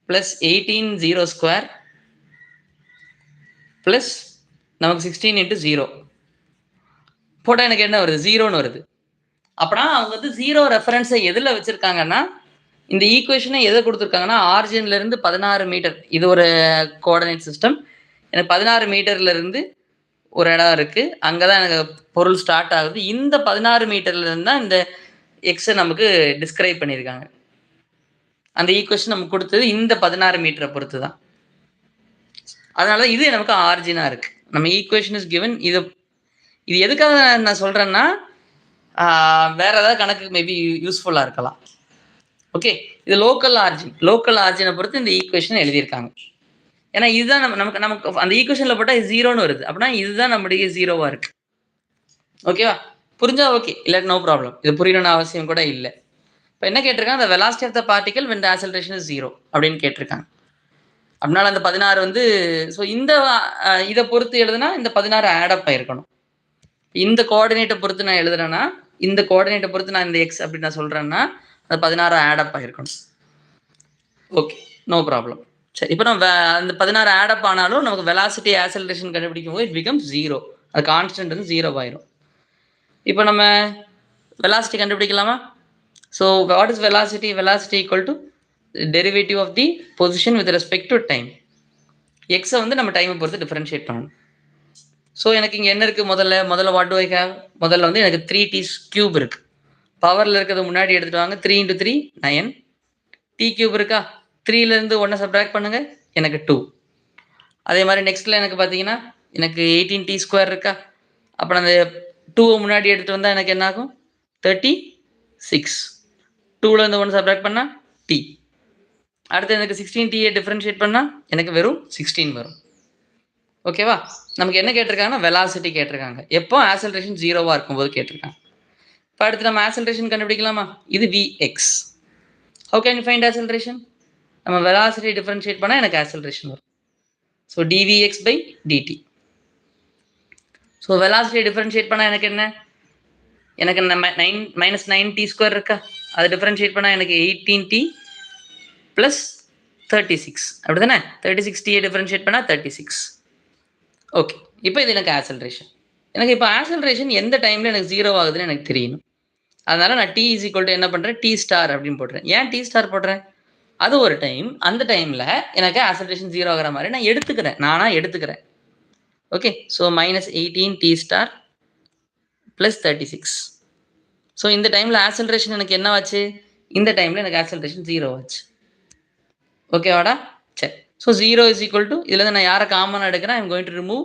பிளஸ் 18 0 ஸ்கொயர் பிளஸ் நமக்கு 16 இன்ட்டு 0 போட்டால் எனக்கு என்ன வருது, 0ன்னு வருது. அப்படின்னா அவங்க வந்து 0 ரெஃபரன்ஸை எதில் வச்சுருக்காங்கன்னா, இந்த ஈக்குவேஷனை எதை கொடுத்துருக்காங்கன்னா, ஆரிஜின்ல இருந்து 16 மீட்டர், இது ஒரு கோஆர்டினேட் சிஸ்டம், எனக்கு 16 மீட்டர்ல இருந்து ஒரு இடம் இருக்கு, அங்கதான் எனக்கு பொருள் ஸ்டார்ட் ஆகுது. இந்த 16 மீட்டர்ல இருந்து தான் இந்த எக்ஸை நமக்கு டிஸ்கிரைப் பண்ணியிருக்காங்க. அந்த ஈக்குவேஷன் நமக்கு கொடுத்தது இந்த 16 மீட்டரை பொறுத்து தான். அதனால இது நமக்கு ஆரிஜினா இருக்கு. நம்ம ஈக்குவேஷன் இஸ் கிவன். இது எதுக்காக நான் சொல்றேன்னா, வேற ஏதாவது கணக்கு மேபி யூஸ்ஃபுல்லா இருக்கலாம். ஓகே, இது லோக்கல் ஆரிஜினை பொறுத்து இந்த ஈக்குவேஷன் எழுதியிருக்காங்க. ஏன்னா இதுதான் நமக்கு அந்த ஈக்குவேஷன்ல போட்டா 0ன்னு வருது, அப்படின்னா இதுதான் நம்முடைய 0வா இருக்கு. ஓகேவா? புரிஞ்சா ஓகே, இல்லாட்டி நோ ப்ராப்ளம். இது புரியணும்னு அவசியம் கூட இல்லை. இப்போ என்ன கேட்டிருக்காங்க, the velocity of the particle when the acceleration is 0 அப்படின்னு கேட்டிருக்காங்க. அப்படினால அந்த 16 வந்து, ஸோ இந்த இதை பொறுத்து எழுதுனா இந்த 16 ஆடப் ஆயிருக்கணும். இந்த கோஆர்டினேட்டை பொறுத்து நான் எழுதுறேன்னா, இந்த கோஆர்டினேட்டை பொறுத்து நான் இந்த எக்ஸ் அப்படி நான் சொல்றேன்னா, அந்த 16 ஆடப் ஆயிருக்கணும். Okay, no problem. சரி, இப்போ நம்ம அந்த 16 ஆடப் ஆனாலும் நமக்கு வெலாசிட்டி ஆக்சலரேஷன் கண்டுபிடிக்கும் போது இட் பிகம்ஸ் 0. அது கான்ஸ்டன்ட் வந்து 0 ஆயிரும். இப்போ நம்ம வெலாசிட்டி கண்டுபிடிக்கலாமா? So what is velocity? Velocity equal to derivative of the position with respect to time. எக்ஸை வந்து நம்ம டைமை பொறுத்து டிஃபரன்ஷியேட் பண்ணணும். ஸோ எனக்கு இங்கே என்ன இருக்குது, முதல்ல வாட் டு ஐ ஹேவ்? முதல்ல வந்து எனக்கு 3t கியூப் இருக்கு. பவரில் இருக்கிறது முன்னாடி எடுத்துட்டு வாங்க. 3 × 3 9. t கியூப் இருக்கா? 3லேருந்து 1 சப்ட்ராக்ட் பண்ணுங்க, எனக்கு 2. அதே மாதிரி நெக்ஸ்ட்டில் எனக்கு பார்த்தீங்கன்னா எனக்கு 18t ஸ்கொயர் இருக்கா? அப்புறம் அந்த 2 முன்னாடி எடுத்துகிட்டு வந்தால் எனக்கு என்ன ஆகும்? 36. 2லேருந்து 1 சப்ட்ராக்ட் பண்ணால் t. அடுத்து எனக்கு 16t டிஃப்ரென்ஷியேட் பண்ணால் எனக்கு வெறும் 16 வரும். ஓகேவா? நமக்கு என்ன கேட்டிருக்காங்கன்னா வெலாசிட்டி கேட்டிருக்காங்க. எப்போ ஆக்சலரேஷன் 0வா இருக்கும்போது கேட்டிருக்காங்க. இப்போ அடுத்து நம்ம ஆக்சலரேஷன் கண்டுபிடிக்கலாமா? இது vx. How can you find acceleration? நம்ம வெலாசிட்டி டிஃபரன்ஷியேட் பண்ணால் எனக்கு ஆக்சலரேஷன் வரும். So dvx/dt. So velocity differentiate பண்ணால் எனக்கு என்ன? எனக்கு -9t ஸ்கொயர் இருக்கா? அதை டிஃபரன்ஷியேட் பண்ணால் எனக்கு 18t + 36. அப்படி தானே? 36t டிஃபரன்ஷியேட் பண்ணால் 36. ஓகே, இப்போ இது எனக்கு ஆக்சலரேஷன். எனக்கு இப்போ ஆக்சலரேஷன் எந்த டைமில் எனக்கு 0 ஆகுதுன்னு எனக்கு தெரியணும். அதனால நான் t = என்ன பண்ணுறேன், t ஸ்டார் அப்படின்னு போடுறேன். ஏன் t ஸ்டார் போடுறேன்? அது ஒரு டைம், அந்த டைமில் எனக்கு ஆக்சலரேஷன் 0 ஆகிற மாதிரி நான் எடுத்துக்கிறேன். Okay, so -18t star + 36. So இந்த டைமில் ஆக்சலரேஷன் எனக்கு என்ன ஆச்சு? இந்த டைமில் எனக்கு ஆக்சலரேஷன் 0 ஆச்சு. ஓகேவாடா? சரி, ஸோ 0 = இதில் நான் யாரை காமனாக எடுக்கிறேன்? ஐம் கோயிங் டு ரிமூவ்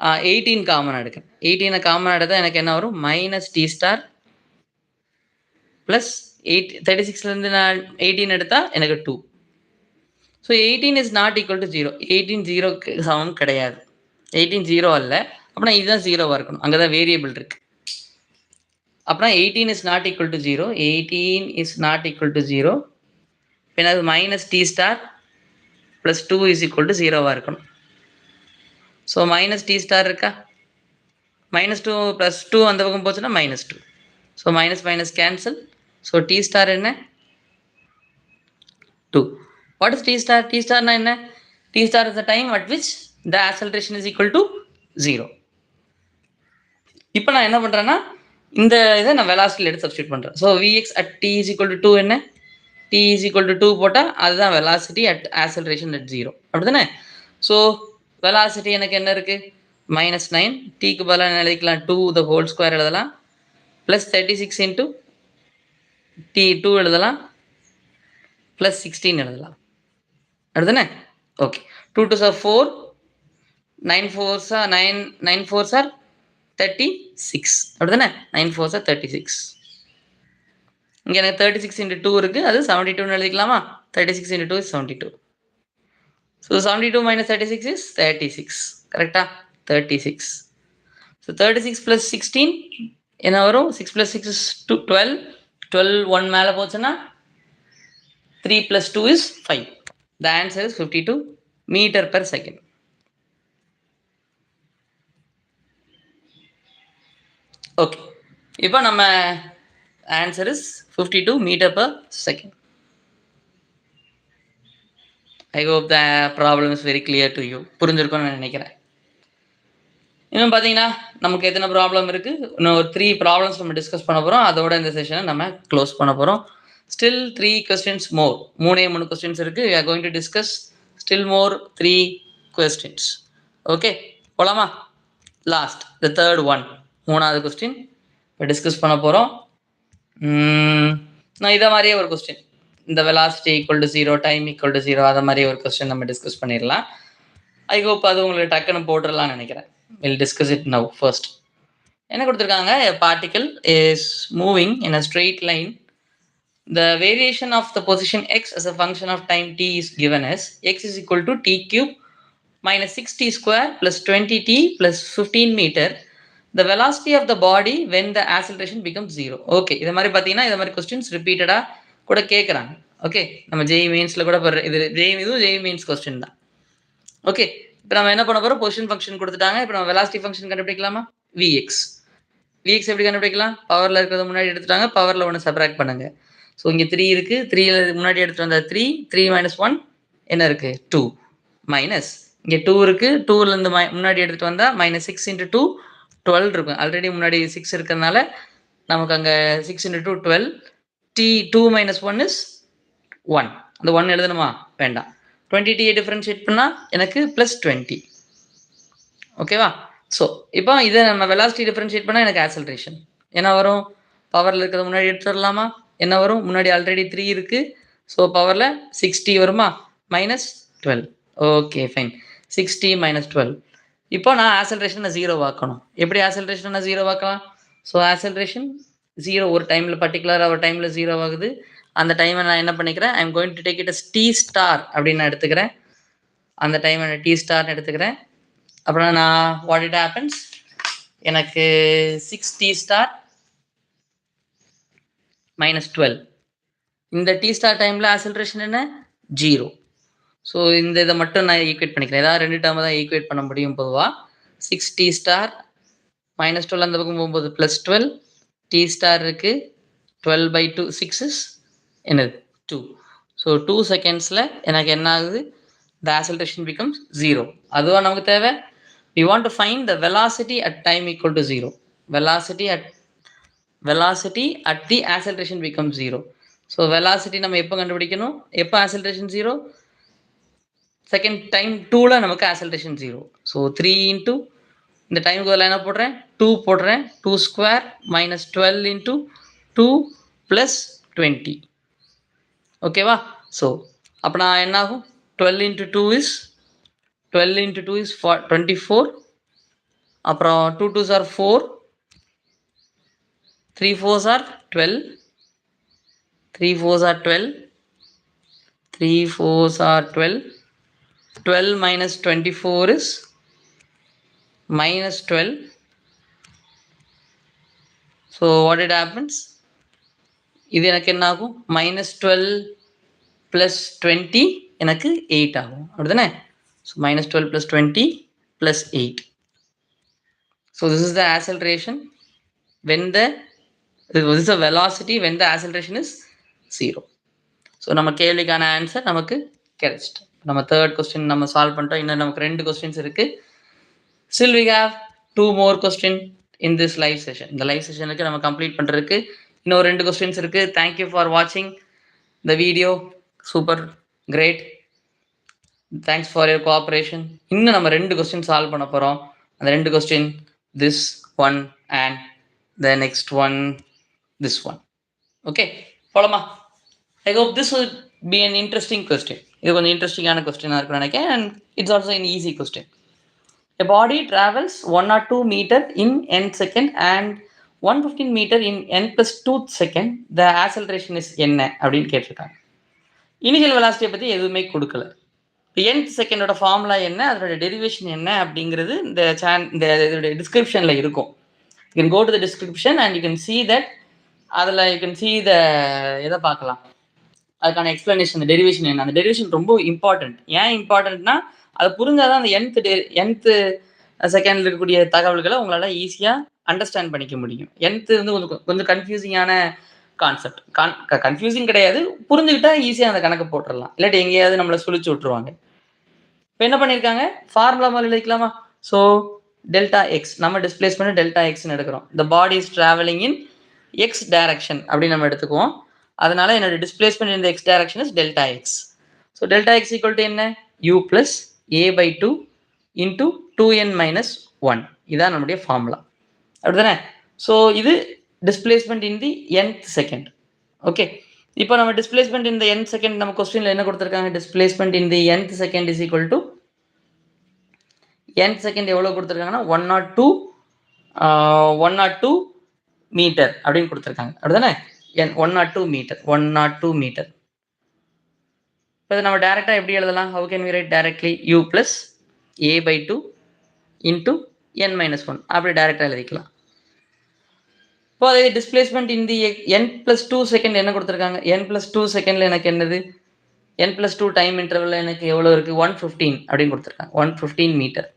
18 காமனாக எடுக்கிறேன். 18 காமனாக எடுத்தால் எனக்கு என்ன வரும்? -t ஸ்டார் + 36லேருந்து நான் 18 எடுத்தால் எனக்கு 2. So 18 is not equal to 0. 18 0க்கு சமம் கிடையாது. 18 0 அல்ல. அப்படின்னா இதுதான் 0வாக இருக்கணும். அங்கே தான் வேரியபிள் இருக்கு. அப்படின்னா 18 is not equal to 0. 18 is not equal to 0. பின்னாடி -t star + 2 is equal to 0வாக இருக்கணும். ஸோ -t ஸ்டார் இருக்கா? -2 + 2 அந்த பக்கம் போச்சுன்னா -2. So minus cancel. So t star என்ன? 2. What is t star? t ஸ்டார்னா என்ன? t star is the time at which the acceleration is equal to 0. இப்போ நான் என்ன பண்ணுறேன்னா, இந்த இதை நான் வெலாசிட்டியில் எடுத்து சப்ஸ்டியூட் பண்ணுறேன். ஸோ vx at t = 2 என்ன? t = 2 போட்டால் அதுதான் வெலாசிட்டி அட் ஆக்சலரேஷன் அட் 0. அப்படி தானே? ஸோ வெலாசிட்டி எனக்கு என்ன இருக்குது? -9. tக்கு பதிலாக என்ன எழுதிக்கலாம்? 2 the whole square எழுதலாம். + 36 × t 2 எழுதலாம். + 16 எழுதலாம். அடுத்தானே? Okay, 2 2s are 4, 9 4s are 36. அப்படிதானே? 9 4s are 36. இங்கே எனக்கு 36 into 2 இருக்குது, அது 72 எழுதிக்கலாமா? 36 into 2 is 72. So 72 minus 36 is 36. கரெக்டா? 36. So 36 plus 16 என்ன வரும்? 6 plus 6 is 12. 12 1 மேலே போச்சுன்னா 3 plus 2 is 5. The answer is 52 meter per second. Okay, இப்போ நம்ம answer is 52 metre per second. I hope the problem is very clear to you. புரிஞ்சிருக்கும்னு நான் நினைக்கிறேன். இன்னும் பார்த்தீங்கன்னா நமக்கு எத்தனை ப்ராப்ளம் இருக்குது? இன்னும் ஒரு 3 ப்ராப்ளம்ஸ் நம்ம டிஸ்கஸ் பண்ண போகிறோம். அதோட இந்த செஷனை நம்ம க்ளோஸ் பண்ண போகிறோம். ஸ்டில் 3 questions மோர். 3 கொஸ்டின்ஸ் இருக்குது. we are going to discuss still more 3 questions. Okay, போலாமா? லாஸ்ட் த தேர்ட் ஒன், 3வது கொஸ்டின் இப்போ டிஸ்கஸ் பண்ண போகிறோம். நான் இதை மாதிரியே ஒரு கொஸ்டின், இந்த velocity equal to 0, time equal to 0, அதை மாதிரி ஒரு கொஸ்டின் நம்ம டிஸ்கஸ் பண்ணிடலாம். ஐ ஹோப் அது உங்களுக்கு டக்குன்னு போட்டுடலாம்னு நினைக்கிறேன். Will discuss it now. First என்ன கொடுத்துருக்காங்க? a particle is moving in a straight line. The variation of the position x as a function of time t is given as x is equal to t cube minus 6t square plus 20t plus 15 meter. The velocity of the body when the acceleration becomes 0. Okay, இது மாதிரி பார்த்தீங்கன்னா இது மாதிரி questions ரிப்பீட்டடாக கூட கேட்குறாங்க. Okay, நம்ம JE மெயின்ஸில் கூட இது இதுவும் ஜேஇ மெயின்ஸ் கொஸ்டின் தான். ஓகே, இப்போ நம்ம என்ன பண்ண போகிறோம்? பொசிஷன் ஃபங்க்ஷன் கொடுத்துட்டாங்க. இப்போ நம்ம வெலாசிட்டி ஃபங்க்ஷன் கண்டுபிடிக்கலாமா? விஎக்ஸ் எப்படி கண்டுபிடிக்கலாம்? பவரில் இருக்கிறது முன்னாடி எடுத்துட்டாங்க, பவரில் ஒன்று சப்ராக்ட் பண்ணுங்க. ஸோ இங்கே 3 இருக்குது, 3 முன்னாடி எடுத்துகிட்டு வந்த 3 minus 1 என்ன இருக்குது? 2 மைனஸ் இங்கே 2 இருக்குது, 2லேருந்து முன்னாடி எடுத்துகிட்டு வந்தால் minus 6 into 2 12 இருக்கும். ஆல்ரெடி முன்னாடி 6 இருக்கிறதுனால நமக்கு அங்கே 6 into 2 12. t 2 minus 1 is 1. அந்த 1 எழுதணுமா? வேண்டாம். 20t டிஃபரன்ஷியேட் பண்ணால் எனக்கு ப்ளஸ் 20. ஓகேவா? ஸோ இப்போ இதை நம்ம வெலாசிட்டி டிஃபரன்ஷியேட் பண்ணால் எனக்கு ஆக்சலரேஷன் என்ன வரும்? பவரில் இருக்கிறது முன்னாடி எடுத்து வரலாமா? என்ன வரும்? முன்னாடி ஆல்ரெடி 3 இருக்குது. ஸோ பவரில் 60 வருமா? மைனஸ் 12. Okay fine. 60 minus 12. இப்போ நான் ஆக்சலரேஷனை 0 ஆக்கணும். எப்படி ஆக்சலரேஷனை 0 ஆக்கலாம்? ஸோ ஆக்சலரேஷன் 0 ஒரு டைமில் பர்டிகுலராக ஒரு டைமில் 0 ஆகுது. அந்த டைமை நான் என்ன பண்ணிக்கிறேன்? I am going to take it as T star அப்படின்னு நான் எடுத்துக்கிறேன். அந்த டைமை நான் டி ஸ்டார்னு எடுத்துக்கிறேன். அப்புறம் நான் வாட் இட் ஹேப்பன்ஸ், எனக்கு 6t ஸ்டார் minus 12. இந்த டி ஸ்டார் டைமில் ஆக்சலரேஷன் என்ன? 0. ஸோ இந்த இதை மட்டும் நான் ஈக்குவேட் பண்ணிக்கிறேன். ஏதாவது 2 டேர்மை தான் ஈக்குவேட் பண்ண முடியும் பொதுவாக. 6t ஸ்டார் minus 12 அந்த பக்கம் போகும்போது ப்ளஸ் 12. டி ஸ்டார் இருக்குது, 12/2 6 is என்னது? 2. ஸோ 2 செகண்ட்ஸில் எனக்கு என்ன ஆகுது? the acceleration becomes 0. அதுவா நமக்கு தேவை? we want to find the velocity at time equal to 0. velocity at the acceleration becomes 0. So velocity நம்ம எப்போ கண்டுபிடிக்கணும்? எப்போ acceleration 0? செகண்ட் டைம் 2ல் நமக்கு acceleration 0. ஸோ 3 into இந்த டைமுக்கு பதிலாக என்ன போடுறேன்? 2 போடுறேன். 2 ஸ்கொயர் minus 12 into 2 plus 20. ஓகேவா? ஸோ அப்போ நான் என்ன ஆகும்? 12 into 2 is 24. அப்புறம் 2 2s are 4, 3 4s are 12, 3 4s are 12, 3 4s are 12. 12 minus 24 is minus 12. So what it happens? இது எனக்கு என்ன ஆகும்? minus 12 plus 20 எனக்கு 8 ஆகும். அப்படிதானே? So minus 12 plus 20 plus 8. So this is the acceleration when this is the velocity when the acceleration is 0. So நம்ம கேள்விக்கான answer நமக்கு கிடைச்சிட்டு. நம்ம தேர்ட் கொஸ்டின் நம்ம சால்வ் பண்ணிட்டோம். இன்னும் நமக்கு 2 கொஸ்டின்ஸ் இருக்குது. Still we have 2 more question in this live session. இந்த லைவ் செஷனுக்கு நம்ம கம்ப்ளீட் பண்ணுறதுக்கு இன்னும் 2 கொஸ்டின்ஸ் இருக்குது. தேங்க்யூ ஃபார் வாட்சிங் the video. Super great. Thanks for your cooperation. இன்னும் நம்ம 2 கொஸ்டின் சால்வ் பண்ண போகிறோம். அந்த 2 question this one and the next one this one. Okay, போலாமா? I hope this will be an interesting question. இது கொஞ்சம் இன்ட்ரெஸ்டிங்கான கொஸ்டினாக இருக்குன்னு நினைக்கிறேன். And it's also an easy question. A body travels 1 or 2 meter in n second and 115 metre in n+2 second the acceleration is என்ன அப்படின்னு கேட்டிருக்காங்க. இனிஷியல் வெலாசிட்டியை பற்றி எதுவுமே கொடுக்கல. nth செகண்டோட ஃபார்முலா என்ன, அதோட டெரிவேஷன் என்ன அப்படிங்கிறது இந்த இதோட டிஸ்கிரிப்ஷனில் இருக்கும். You can go to the description and you can see that. அதில் யூ கேன் சி த எதை பார்க்கலாம், அதுக்கான எக்ஸ்பிளனேஷன், டெரிவேஷன் என்ன. அந்த டெரிவேஷன் ரொம்ப இம்பார்ட்டன்ட். ஏன் இம்பார்ட்டன்ட்னா அது புரிஞ்சாதான் அந்த nth செகண்டில் இருக்கக்கூடிய தகவல்களை உங்களால் ஈஸியாக அண்டர்ஸ்டாண்ட் பண்ணிக்க முடியும். nth வந்து கொஞ்சம் கன்ஃபியூசிங்கான கான்செப்ட். கன்ஃபியூசிங் கிடையாது, புரிஞ்சுக்கிட்டா ஈஸியாக அந்த கணக்கு போட்டுடலாம். இல்லாட்டி எங்கேயாவது நம்மளை சுழிச்சு விட்டுருவாங்க. இப்போ என்ன பண்ணியிருக்காங்க, ஃபார்முலா மாதிரி எழுதிக்கலாமா? ஸோ டெல்டா எக்ஸ், நம்ம டிஸ்பிளேஸ்மெண்ட் டெல்டா எக்ஸ்ன்னு எடுக்கிறோம். The body is travelling in x direction அப்படின்னு நம்ம எடுத்துக்குவோம். அதனால என்னோட டிஸ்பிளேஸ்மெண்ட் இந்த X direction is delta x. So delta X equal to என்ன, u plus a/2 into 2n-1. இதான் நம்முடைய ஃபார்முலா, அப்படிதானே? ஸோ இது displacement in the nth second. Okay, இப்போ நம்ம displacement in the nth second நம்ம கொஸ்டின்ல என்ன கொடுத்துருக்காங்க, displacement in the nth second is equal to nth second எவ்வளோ கொடுத்துருக்காங்கன்னா 102 மீட்டர் அப்படின்னு கொடுத்துருக்காங்க, அப்படிதானே? 102 மீட்டர். இப்போ இதை நம்ம டைரெக்டாக எப்படி எழுதலாம், how can we write directly, u plus a/2 into n-1 அப்படி டைரெக்டாக எழுதிக்கலாம். இப்போ அதே டிஸ்பிளேஸ்மெண்ட் இந்த n+2 செகண்ட் என்ன கொடுத்துருக்காங்க, n+2 செகண்டில் எனக்கு என்னது, n+2 டைம் இன்டர்வலில் எனக்கு எவ்வளோ இருக்குது, 115 அப்படின்னு கொடுத்துருக்காங்க, 115 மீட்டர்.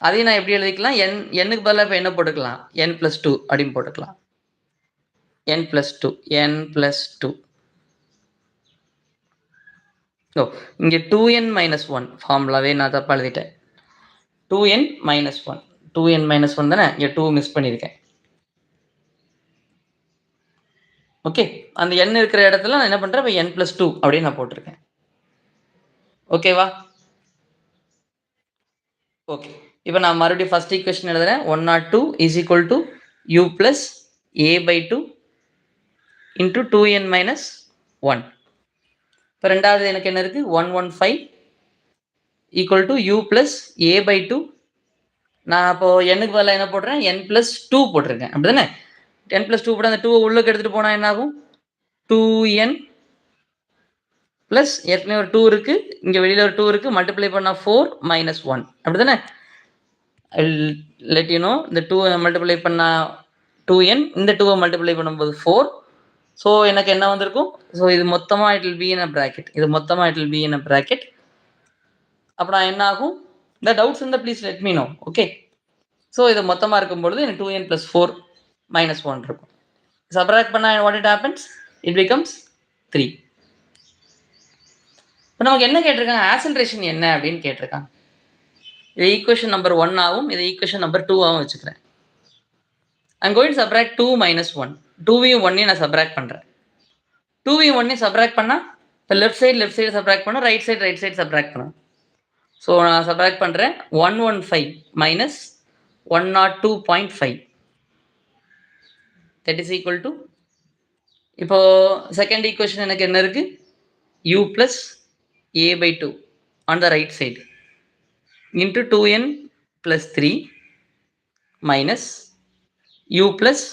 அதையும் நான் எப்படி எழுதிக்கலாம், n-க்கு பதிலாக இப்போ என்ன போட்டுக்கலாம், n+2 அப்படின்னு போட்டுக்கலாம். n+2 ஓ, இங்கே 2n-1 ஃபார்முலாவே நான் தப்பாக எழுதிட்டேன். 2n-1 தானே, இங்கே 2 மிஸ் பண்ணியிருக்கேன். ஓகே, அந்த n இருக்கிற இடத்துல நான் என்ன பண்ணுறேன், இப்போ n+2 அப்படின்னு நான் போட்டிருக்கேன். ஓகேவா? ஓகே, இப்போ நான் மறுபடியும் ஃபர்ஸ்ட் ஈக்குவேஷன் எழுதுறேன். 102 is equal to u plus a/2 into 2n-1. இப்போ ரெண்டாவது எனக்கு என்ன இருக்குது, 115 equal to u plus a/2. நான் அப்போ n-க்கு பதிலாக என்ன போடுறேன், n+2 போட்டிருக்கேன், அப்படி தானே? n+2 போட அந்த 2 உள்ளுக்கு எடுத்துகிட்டு போனால் என்ன ஆகும், 2n ப்ளஸ் ஏற்கனவே ஒரு 2 இருக்குது, இங்கே வெளியில் ஒரு 2 இருக்குது, மல்டிப்ளை பண்ணால் 4 - 1 அப்படி தானே? லெட் யூ நோ, இந்த 2 மல்டிப்ளை பண்ணால் 2n, இந்த 2 மல்டிப்ளை பண்ணும்போது 4. ஸோ எனக்கு என்ன வந்திருக்கும், ஸோ இது மொத்தமாக it will be in a bracket, அப்புறம் என்ன ஆகும், இந்த டவுட்ஸ் இருந்தால் please let me know. Okay, so இது மொத்தமாக இருக்கும்பொழுது எனக்கு 2n + 4 - 1 இருக்கும். சப்ராக்ட் பண்ணால் what it happens, it becomes 3. இப்போ நமக்கு என்ன கேட்டிருக்காங்க, ஆக்சலரேஷன் என்ன அப்படின்னு கேட்டிருக்காங்க. இது ஈக்குவேஷன் நம்பர் 1 ஆகும், இது ஈக்குவேஷன் நம்பர் 2 ஆகும் வச்சுக்கிறேன். I'm going to subtract 2 - 1. 2வையும் 1ஐயும் நான் சப்ராக்ட் பண்ணுறேன். 2வையும் 1ஐயும் சப்ராக்ட் பண்ணால் இப்போ லெஃப்ட் சைடு சப்ராக்ட் பண்ணணும், ரைட் சைடு சப்ராக்ட் பண்ணணும். ஸோ நான் சப்ராக்ட் பண்ணுறேன். 115 - 102.5 தட் இஸ் ஈக்குவல் டு, இப்போ செகண்ட் ஈக்குவேஷன் எனக்கு என்ன இருக்குது, u plus a/2 on the right side into 2n + 3 minus u plus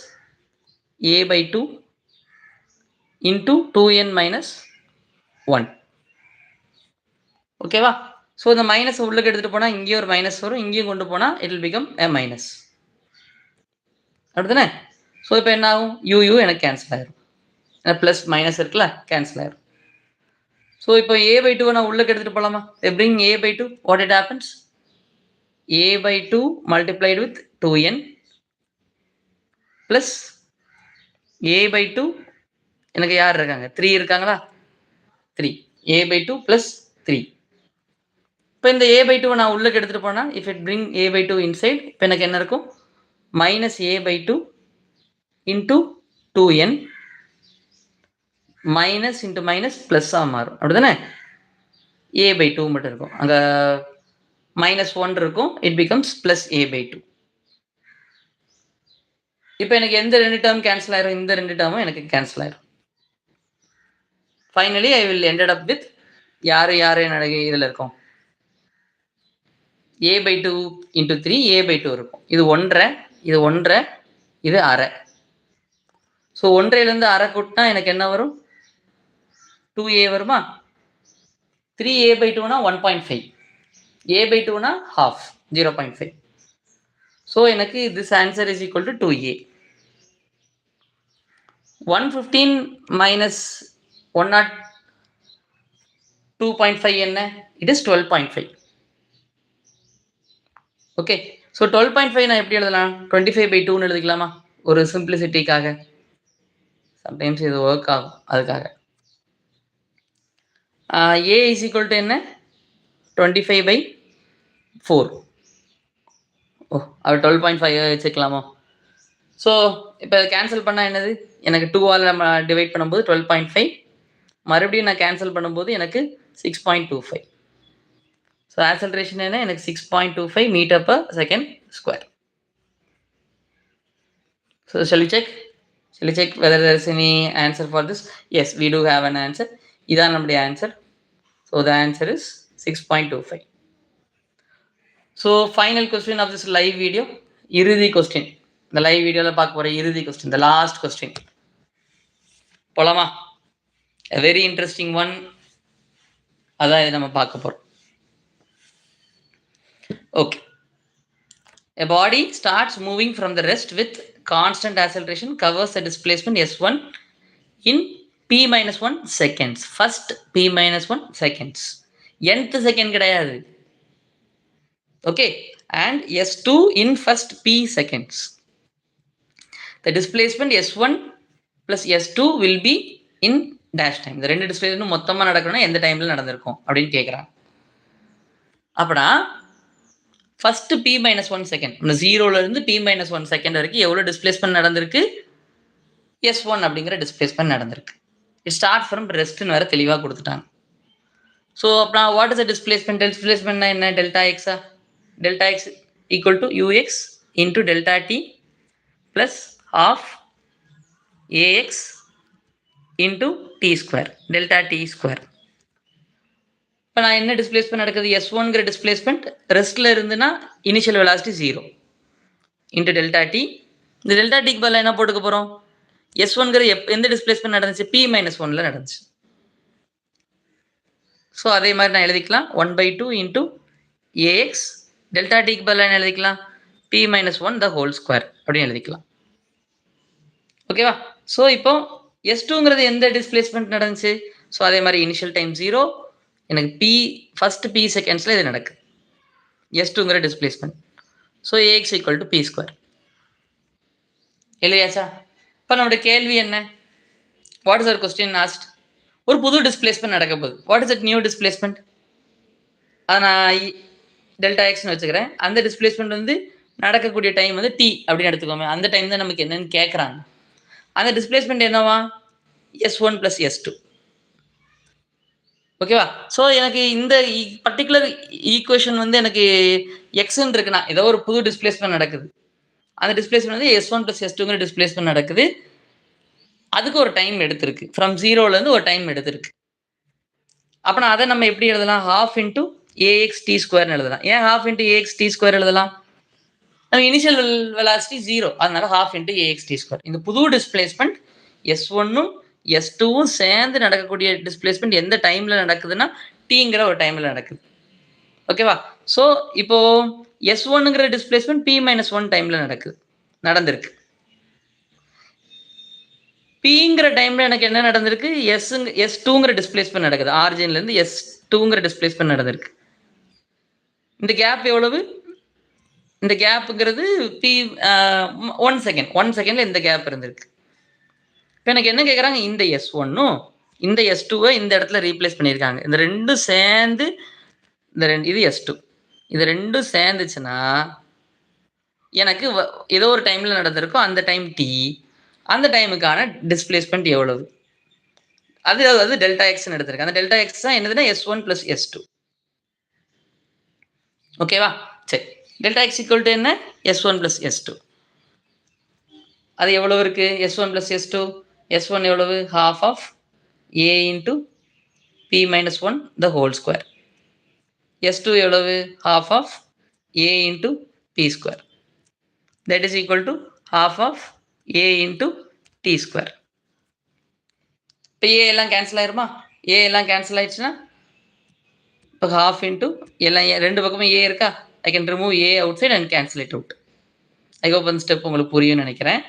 a/2 into 2n - 1. ஓகேவா? ஸோ இந்த மைனஸ் உள்ளுக்கு எடுத்துகிட்டு போனால் இங்கேயும் ஒரு மைனஸ் வரும், இங்கேயும் கொண்டு போனால் it will become a minus, அப்படி தானே? ஸோ இப்போ என்ன ஆகும், u எனக்கு கேன்சல் ஆயிரும், ப்ளஸ் மைனஸ் இருக்குல்ல, கேன்சல் ஆயிரும். ஸோ இப்போ a/2 நான் உள்ளுக்கு எடுத்துகிட்டு போகலாமா, bring a/2, what it happens, a/2 multiplied with 2n plus a/2 எனக்கு யார் இருக்காங்க, 3 இருக்காங்களா, 3 a/2 plus 3. இப்போ இந்த a/2 நான் உள்ளுக்கு எடுத்துகிட்டு போனால், if it bring a/2 inside, இப்போ எனக்கு என்ன இருக்கும், minus a/2 into 2n minus into minus ப்ளஸ்ஸாக மாறும், அப்படி தானே? a/2 மட்டும் இருக்கும், அங்கே -1 இருக்கும், இட் பிகம்ஸ் ப்ளஸ் a/2. இப்போ எனக்கு எந்த 2 டேர்ம் கேன்சல் ஆயிரும், இந்த 2 டேர்மும் எனக்கு கேன்சல் ஆயிரும். Finally I will ended up with யார் என்னோட இதில் இருக்கும், a/2 × 3 a/2 இருக்கும். இது 1.5, இது 1.5, இது அரை. ஸோ 1.5லேருந்து அரை கூட்டினா எனக்கு என்ன வரும்? 2a வருமா? 3a/2னா 1.5. a/2னா half 0.5. ஸோ எனக்கு this answer is equal to 2a. 115 minus 102.5 என்ன? It is 12.5. ஓகே. ஸோ 12.5 நான் எப்படி எழுதலாம்? 25/2ன்னு எழுதிக்கலாமா? ஒரு சிம்பிளிசிட்டிக்காக. சம்டைம்ஸ் இது ஒர்க் ஆகும் அதுக்காக. a is equal to என்ன? 25/4. அது 12.5 வச்சுக்கலாமா? ஸோ இப்போ கேன்சல் பண்ணால் என்னது? எனக்கு 2ஆல் நம்ம டிவைட் பண்ணும்போது 12.5. மறுபடியும் நான் கேன்சல் பண்ணும்போது எனக்கு 6.25. ஸோ ஆக்சலரேஷன் என்ன? எனக்கு 6.25 m/s². So shall we check? Shall we check whether there is any answer for this? Yes, we do have an answer. இதான் நம்முடைய answer. So the answer is 6.25. So final question of this live video. இறுதி question. இந்த live வீடியோவில் பார்க்க போகிற இறுதி question, the last question. போலாமா? A very interesting one. அதான் இதை நம்ம பார்க்க போகிறோம். Okay. A body starts moving from the rest with constant acceleration, covers the displacement s1 in p-1 seconds. First p-1 seconds. nth second கிடையாது. Okay. And s2 in first p seconds. The displacement s1 plus s2 will be in dash time. இந்த ரெண்டு displacement மொத்தமாக நடக்கணும்னா எந்த டைமில் நடந்திருக்கும் அப்படின்னு கேட்குறாங்க. அப்படின்னா ஃபர்ஸ்ட் p-1 செகண்ட், இந்த 0லேருந்து p-1 செகண்ட் வரைக்கும் எவ்வளோ டிஸ்பிளேஸ்மெண்ட் நடந்திருக்கு? s1 அப்படிங்கிற டிஸ்பிளேஸ்மெண்ட் நடந்திருக்கு. இட் ஸ்டார்ட் ஃப்ரம் ரெஸ்ட்னு வேறு தெளிவாக கொடுத்துட்டாங்க. ஸோ அப்புறம் வாட் இஸ் த டிஸ்பிளேஸ்மெண்ட்? டிஸ்பிளேஸ்மெண்ட்னா என்ன? டெல்டா எக்ஸா? Delta X equal to UX into delta D plus half AX into T square, delta D square. இப்போ நான் என்ன டிஸ்பிளேஸ்மெண்ட் நடக்குது? s1ங்கிற டிஸ்பிளேஸ்மெண்ட் ரெஸ்ட்டில் இருந்துன்னா initial velocity 0 into delta T. இந்த டெல்டா டிக்கு பதில் என்ன போட்டுக்க போகிறோம்? s1ங்கிற எந்த டிஸ்பிளேஸ்மெண்ட் நடந்துச்சு? p-1ல நடந்துச்சு. ஸோ அதே மாதிரி நான் எழுதிக்கலாம் 1/2 இன்ட்டு ஏஎக்ஸ். டெல்டா டிக்கு பதில் என்ன எழுதிக்கலாம்? p-1 த ஹோல் ஸ்கொயர் அப்படின்னு எழுதிக்கலாம். ஓகேவா? ஸோ இப்போ s2ங்கிறது எந்த டிஸ்பிளேஸ்மெண்ட் நடந்துச்சு? ஸோ அதே மாதிரி இனிஷியல் டைம் 0, எனக்கு ஃபர்ஸ்ட் p செகண்ட்ஸில் இது நடக்குது s2ங்கிற displacement. So ax equal to p². இல்லையாச்சா? இப்போ நம்மளுடைய கேள்வி என்ன? What is our question asked? ஒரு புது டிஸ்பிளேஸ்மெண்ட் நடக்க போகுது. What is that new displacement? அதை நான் டெல்டா எக்ஸ்னு வச்சுக்கிறேன். அந்த டிஸ்பிளேஸ்மெண்ட் வந்து நடக்கக்கூடிய டைம் வந்து t அப்படின்னு எடுத்துக்கோமே. அந்த டைம் தான் நமக்கு என்னன்னு கேட்குறாங்க. அந்த டிஸ்பிளேஸ்மெண்ட் என்னவா? s1 + s2. ஓகேவா? ஸோ எனக்கு இந்த பர்டிகுலர் ஈக்குவேஷன் வந்து எனக்கு எக்ஸ்ன்னு இருக்குன்னா ஏதோ ஒரு புது டிஸ்பிளேஸ்மெண்ட் நடக்குது. அந்த டிஸ்பிளேஸ்மெண்ட் வந்து s1 + s2ங்கிற டிஸ்பிளேஸ்மெண்ட் நடக்குது. அதுக்கு ஒரு டைம் எடுத்திருக்கு. ஃப்ரம் 0லேருந்து ஒரு டைம் எடுத்திருக்கு. அப்படின்னா அதை நம்ம எப்படி எழுதலாம்? ½ இன்ட்டு ஏஎக்ஸ் டி ஸ்கொயர்னு எழுதலாம். ஏன் ½ இன்ட்டு ஏஎக்ஸ் டி ஸ்கொயர் எழுதலாம்? நம்ம இனிஷியல் வெலாசிட்டி 0, அதனால ½ இன்ட்டு ஏஎக்ஸ் டி ஸ்கொயர். இந்த புது டிஸ்பிளேஸ்மெண்ட் s1ம் s2வும் சேர்ந்து நடக்கக்கூடிய டிஸ்பிளேஸ்மெண்ட் எந்த டைமில் நடக்குதுன்னா tங்கிற ஒரு டைமில் நடக்குது. ஓகேவா? ஸோ இப்போ s1ங்கிற டிஸ்பிளேஸ்மெண்ட் p-1 டைமில் நடந்திருக்கு. pங்கிற டைமில் எனக்கு என்ன நடந்திருக்கு? s2ங்கிற டிஸ்பிளேஸ்மெண்ட் நடக்குது. ஆரிஜின்லேருந்து s2ங்கிற டிஸ்பிளேஸ்மெண்ட் நடந்திருக்கு. இந்த கேப் எவ்வளவு? இந்த கேப்புங்கிறது ஒன் செகண்டில் இந்த கேப் இருந்திருக்கு. இப்போ எனக்கு என்ன கேட்குறாங்க? இந்த s1ம் இந்த s2வை இந்த இடத்துல ரீப்ளேஸ் பண்ணியிருக்காங்க. இந்த ரெண்டும் சேர்ந்து இது s2, இது ரெண்டும் சேர்ந்துச்சுன்னா எனக்கு ஏதோ ஒரு டைமில் நடந்திருக்கும். அந்த டைம் t, அந்த டைமுக்கான டிஸ்பிளேஸ்மெண்ட் எவ்வளவு? அது டெல்டா எக்ஸ்ன்னு எடுத்திருக்கு. அந்த டெல்டா எக்ஸ் தான் என்னதுன்னா s1 + s2. ஓகேவா? சரி, டெல்டா எக்ஸ் ஈக்குவல் டு என்ன? s1 + s2. அது எவ்வளவு இருக்கு? s1 + s2. s1 எவ்வளவு? ½ of a into p-1 the whole square. s2 எவ்வளவு? ½ of a into p². That is equal to ½ of a into t square. இப்போ a எல்லாம் cancel ஆயிருமா? a எல்லாம் கேன்சல் ஆயிடுச்சுன்னா இப்போ half into எல்லாம் ரெண்டு பக்கமும் a இருக்கா? I can remove a outside and cancel it out. I hope அந்த ஸ்டெப் உங்களுக்கு புரியும்னு நினைக்கிறேன்.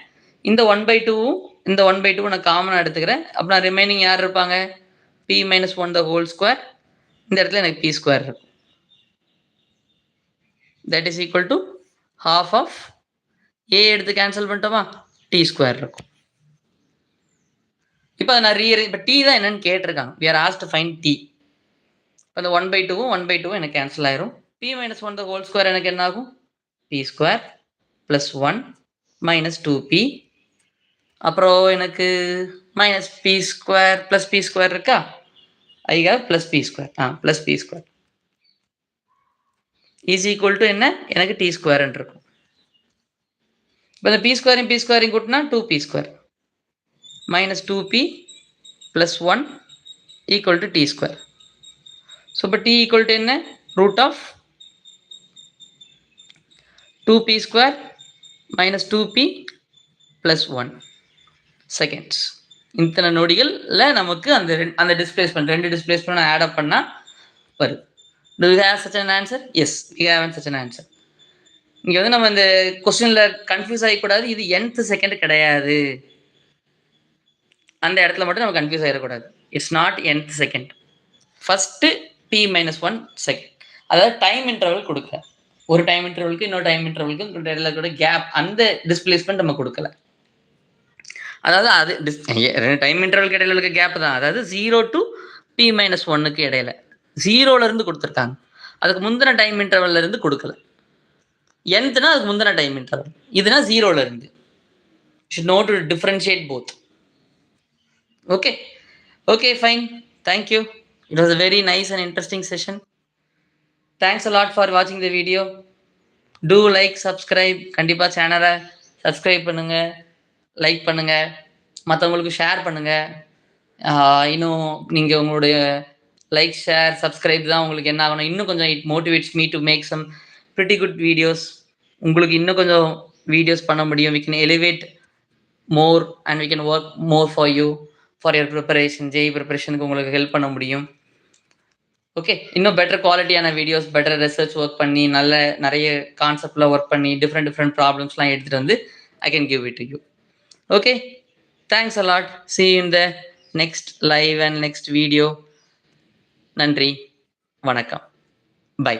இந்த 1/2வும் இந்த 1/2 நான் காமனாக எடுத்துக்கிறேன். அப்படின்னா ரிமைனிங் யார் இருப்பாங்க? p minus 1 the whole square. இந்த இடத்துல எனக்கு p ஸ்கொயர் இருக்கும். That is equal to half of a எடுத்து கேன்சல் பண்ணிட்டோமா? t ஸ்கொயர் இருக்கும். இப்போ நான் இப்போ t தான் என்னன்னு கேட்டிருக்காங்க. we are asked to find t. இப்போ அந்த 1/2வும் 1/2வும் எனக்கு கேன்சல் ஆயிரும். p minus 1 the whole square எனக்கு என்ன ஆகும்? p square plus 1 minus 2p. அப்புறம் எனக்கு minus p square plus p square இருக்கா? I have plus p square. Plus p square is equal to என்ன? எனக்கு டி ஸ்கொயர்ன்னு இருக்கும். இப்போ இந்த பி ஸ்கொயரையும் கூட்டினா 2p square minus 2p plus 1 equal to T square. So இப்போ டி ஈக்குவல் டு என்ன? Root of 2p square minus 2p plus 1 seconds. இத்தனை நொடிகளில் நமக்கு அந்த டிஸ்பிளேஸ்மெண்ட் ரெண்டு டிஸ்பிளேஸ்மெண்ட் ஆட் அப் பண்ணால் வரும். Do you have such an answer? Yes, we have such an answer. இங்கே வந்து நம்ம இந்த கொஸ்டினில் கன்ஃபியூஸ் ஆகிக்கூடாது. இது nth செகண்ட் கிடையாது. அந்த இடத்துல மட்டும் நம்ம கன்ஃபியூஸ் ஆகிடக்கூடாது. It's not nth second. First p minus 1 second. அதாவது டைம் இன்டர்வல் கொடுக்கல. ஒரு டைம் இன்டர்வலுக்கு இன்னொரு டைம் இன்டர்வலுக்கு இடையில கூட கேப், அந்த டிஸ்பிளேஸ்மெண்ட் நம்ம கொடுக்கல. அதாவது அது டைம் இன்டர்வலுக்கு இடையில இருக்க கேப் தான். அதாவது 0 to p minus 1க்கு இடையில 0லேருந்து கொடுத்துருக்காங்க. அதுக்கு முந்தின டைம் இன்டர்வல்ல இருந்து கொடுக்கல. nthனா அதுக்கு முந்தின டைம் இன்டர்வல், இதுனா 0லேருந்து. should know to differentiate both. Okay, fine. Thank you. It was a very nice and interesting session. Thanks a lot for watching the video. Do like, subscribe. கண்டிப்பாக சேனலை சப்ஸ்கிரைப் பண்ணுங்க, like பண்ணுங்க, மற்றவங்களுக்கு share பண்ணுங்க. இன்னும் நீங்கள் உங்களுடைய லைக், ஷேர், சப்ஸ்கிரைப் தான் உங்களுக்கு என்ன ஆகணும், இன்னும் கொஞ்சம் it motivates me to make some pretty good videos. உங்களுக்கு இன்னும் கொஞ்சம் வீடியோஸ் பண்ண முடியும். we can elevate more and we can work more for you for your preparation. JEE ப்ரிப்பரேஷனுக்கு உங்களுக்கு ஹெல்ப் பண்ண முடியும். ஓகே, இன்னும் பெட்டர் குவாலிட்டியான வீடியோஸ், பெட்டர் ரிசர்ச் ஒர்க் பண்ணி நிறைய கான்செப்டில் ஒர்க் பண்ணி டிஃப்ரெண்ட் ப்ராப்ளம்ஸ்லாம் எடுத்துகிட்டு வந்து I can give it to you. Okay, thanks a lot. See you in the next live and next video. நன்றி, வணக்கம், பை.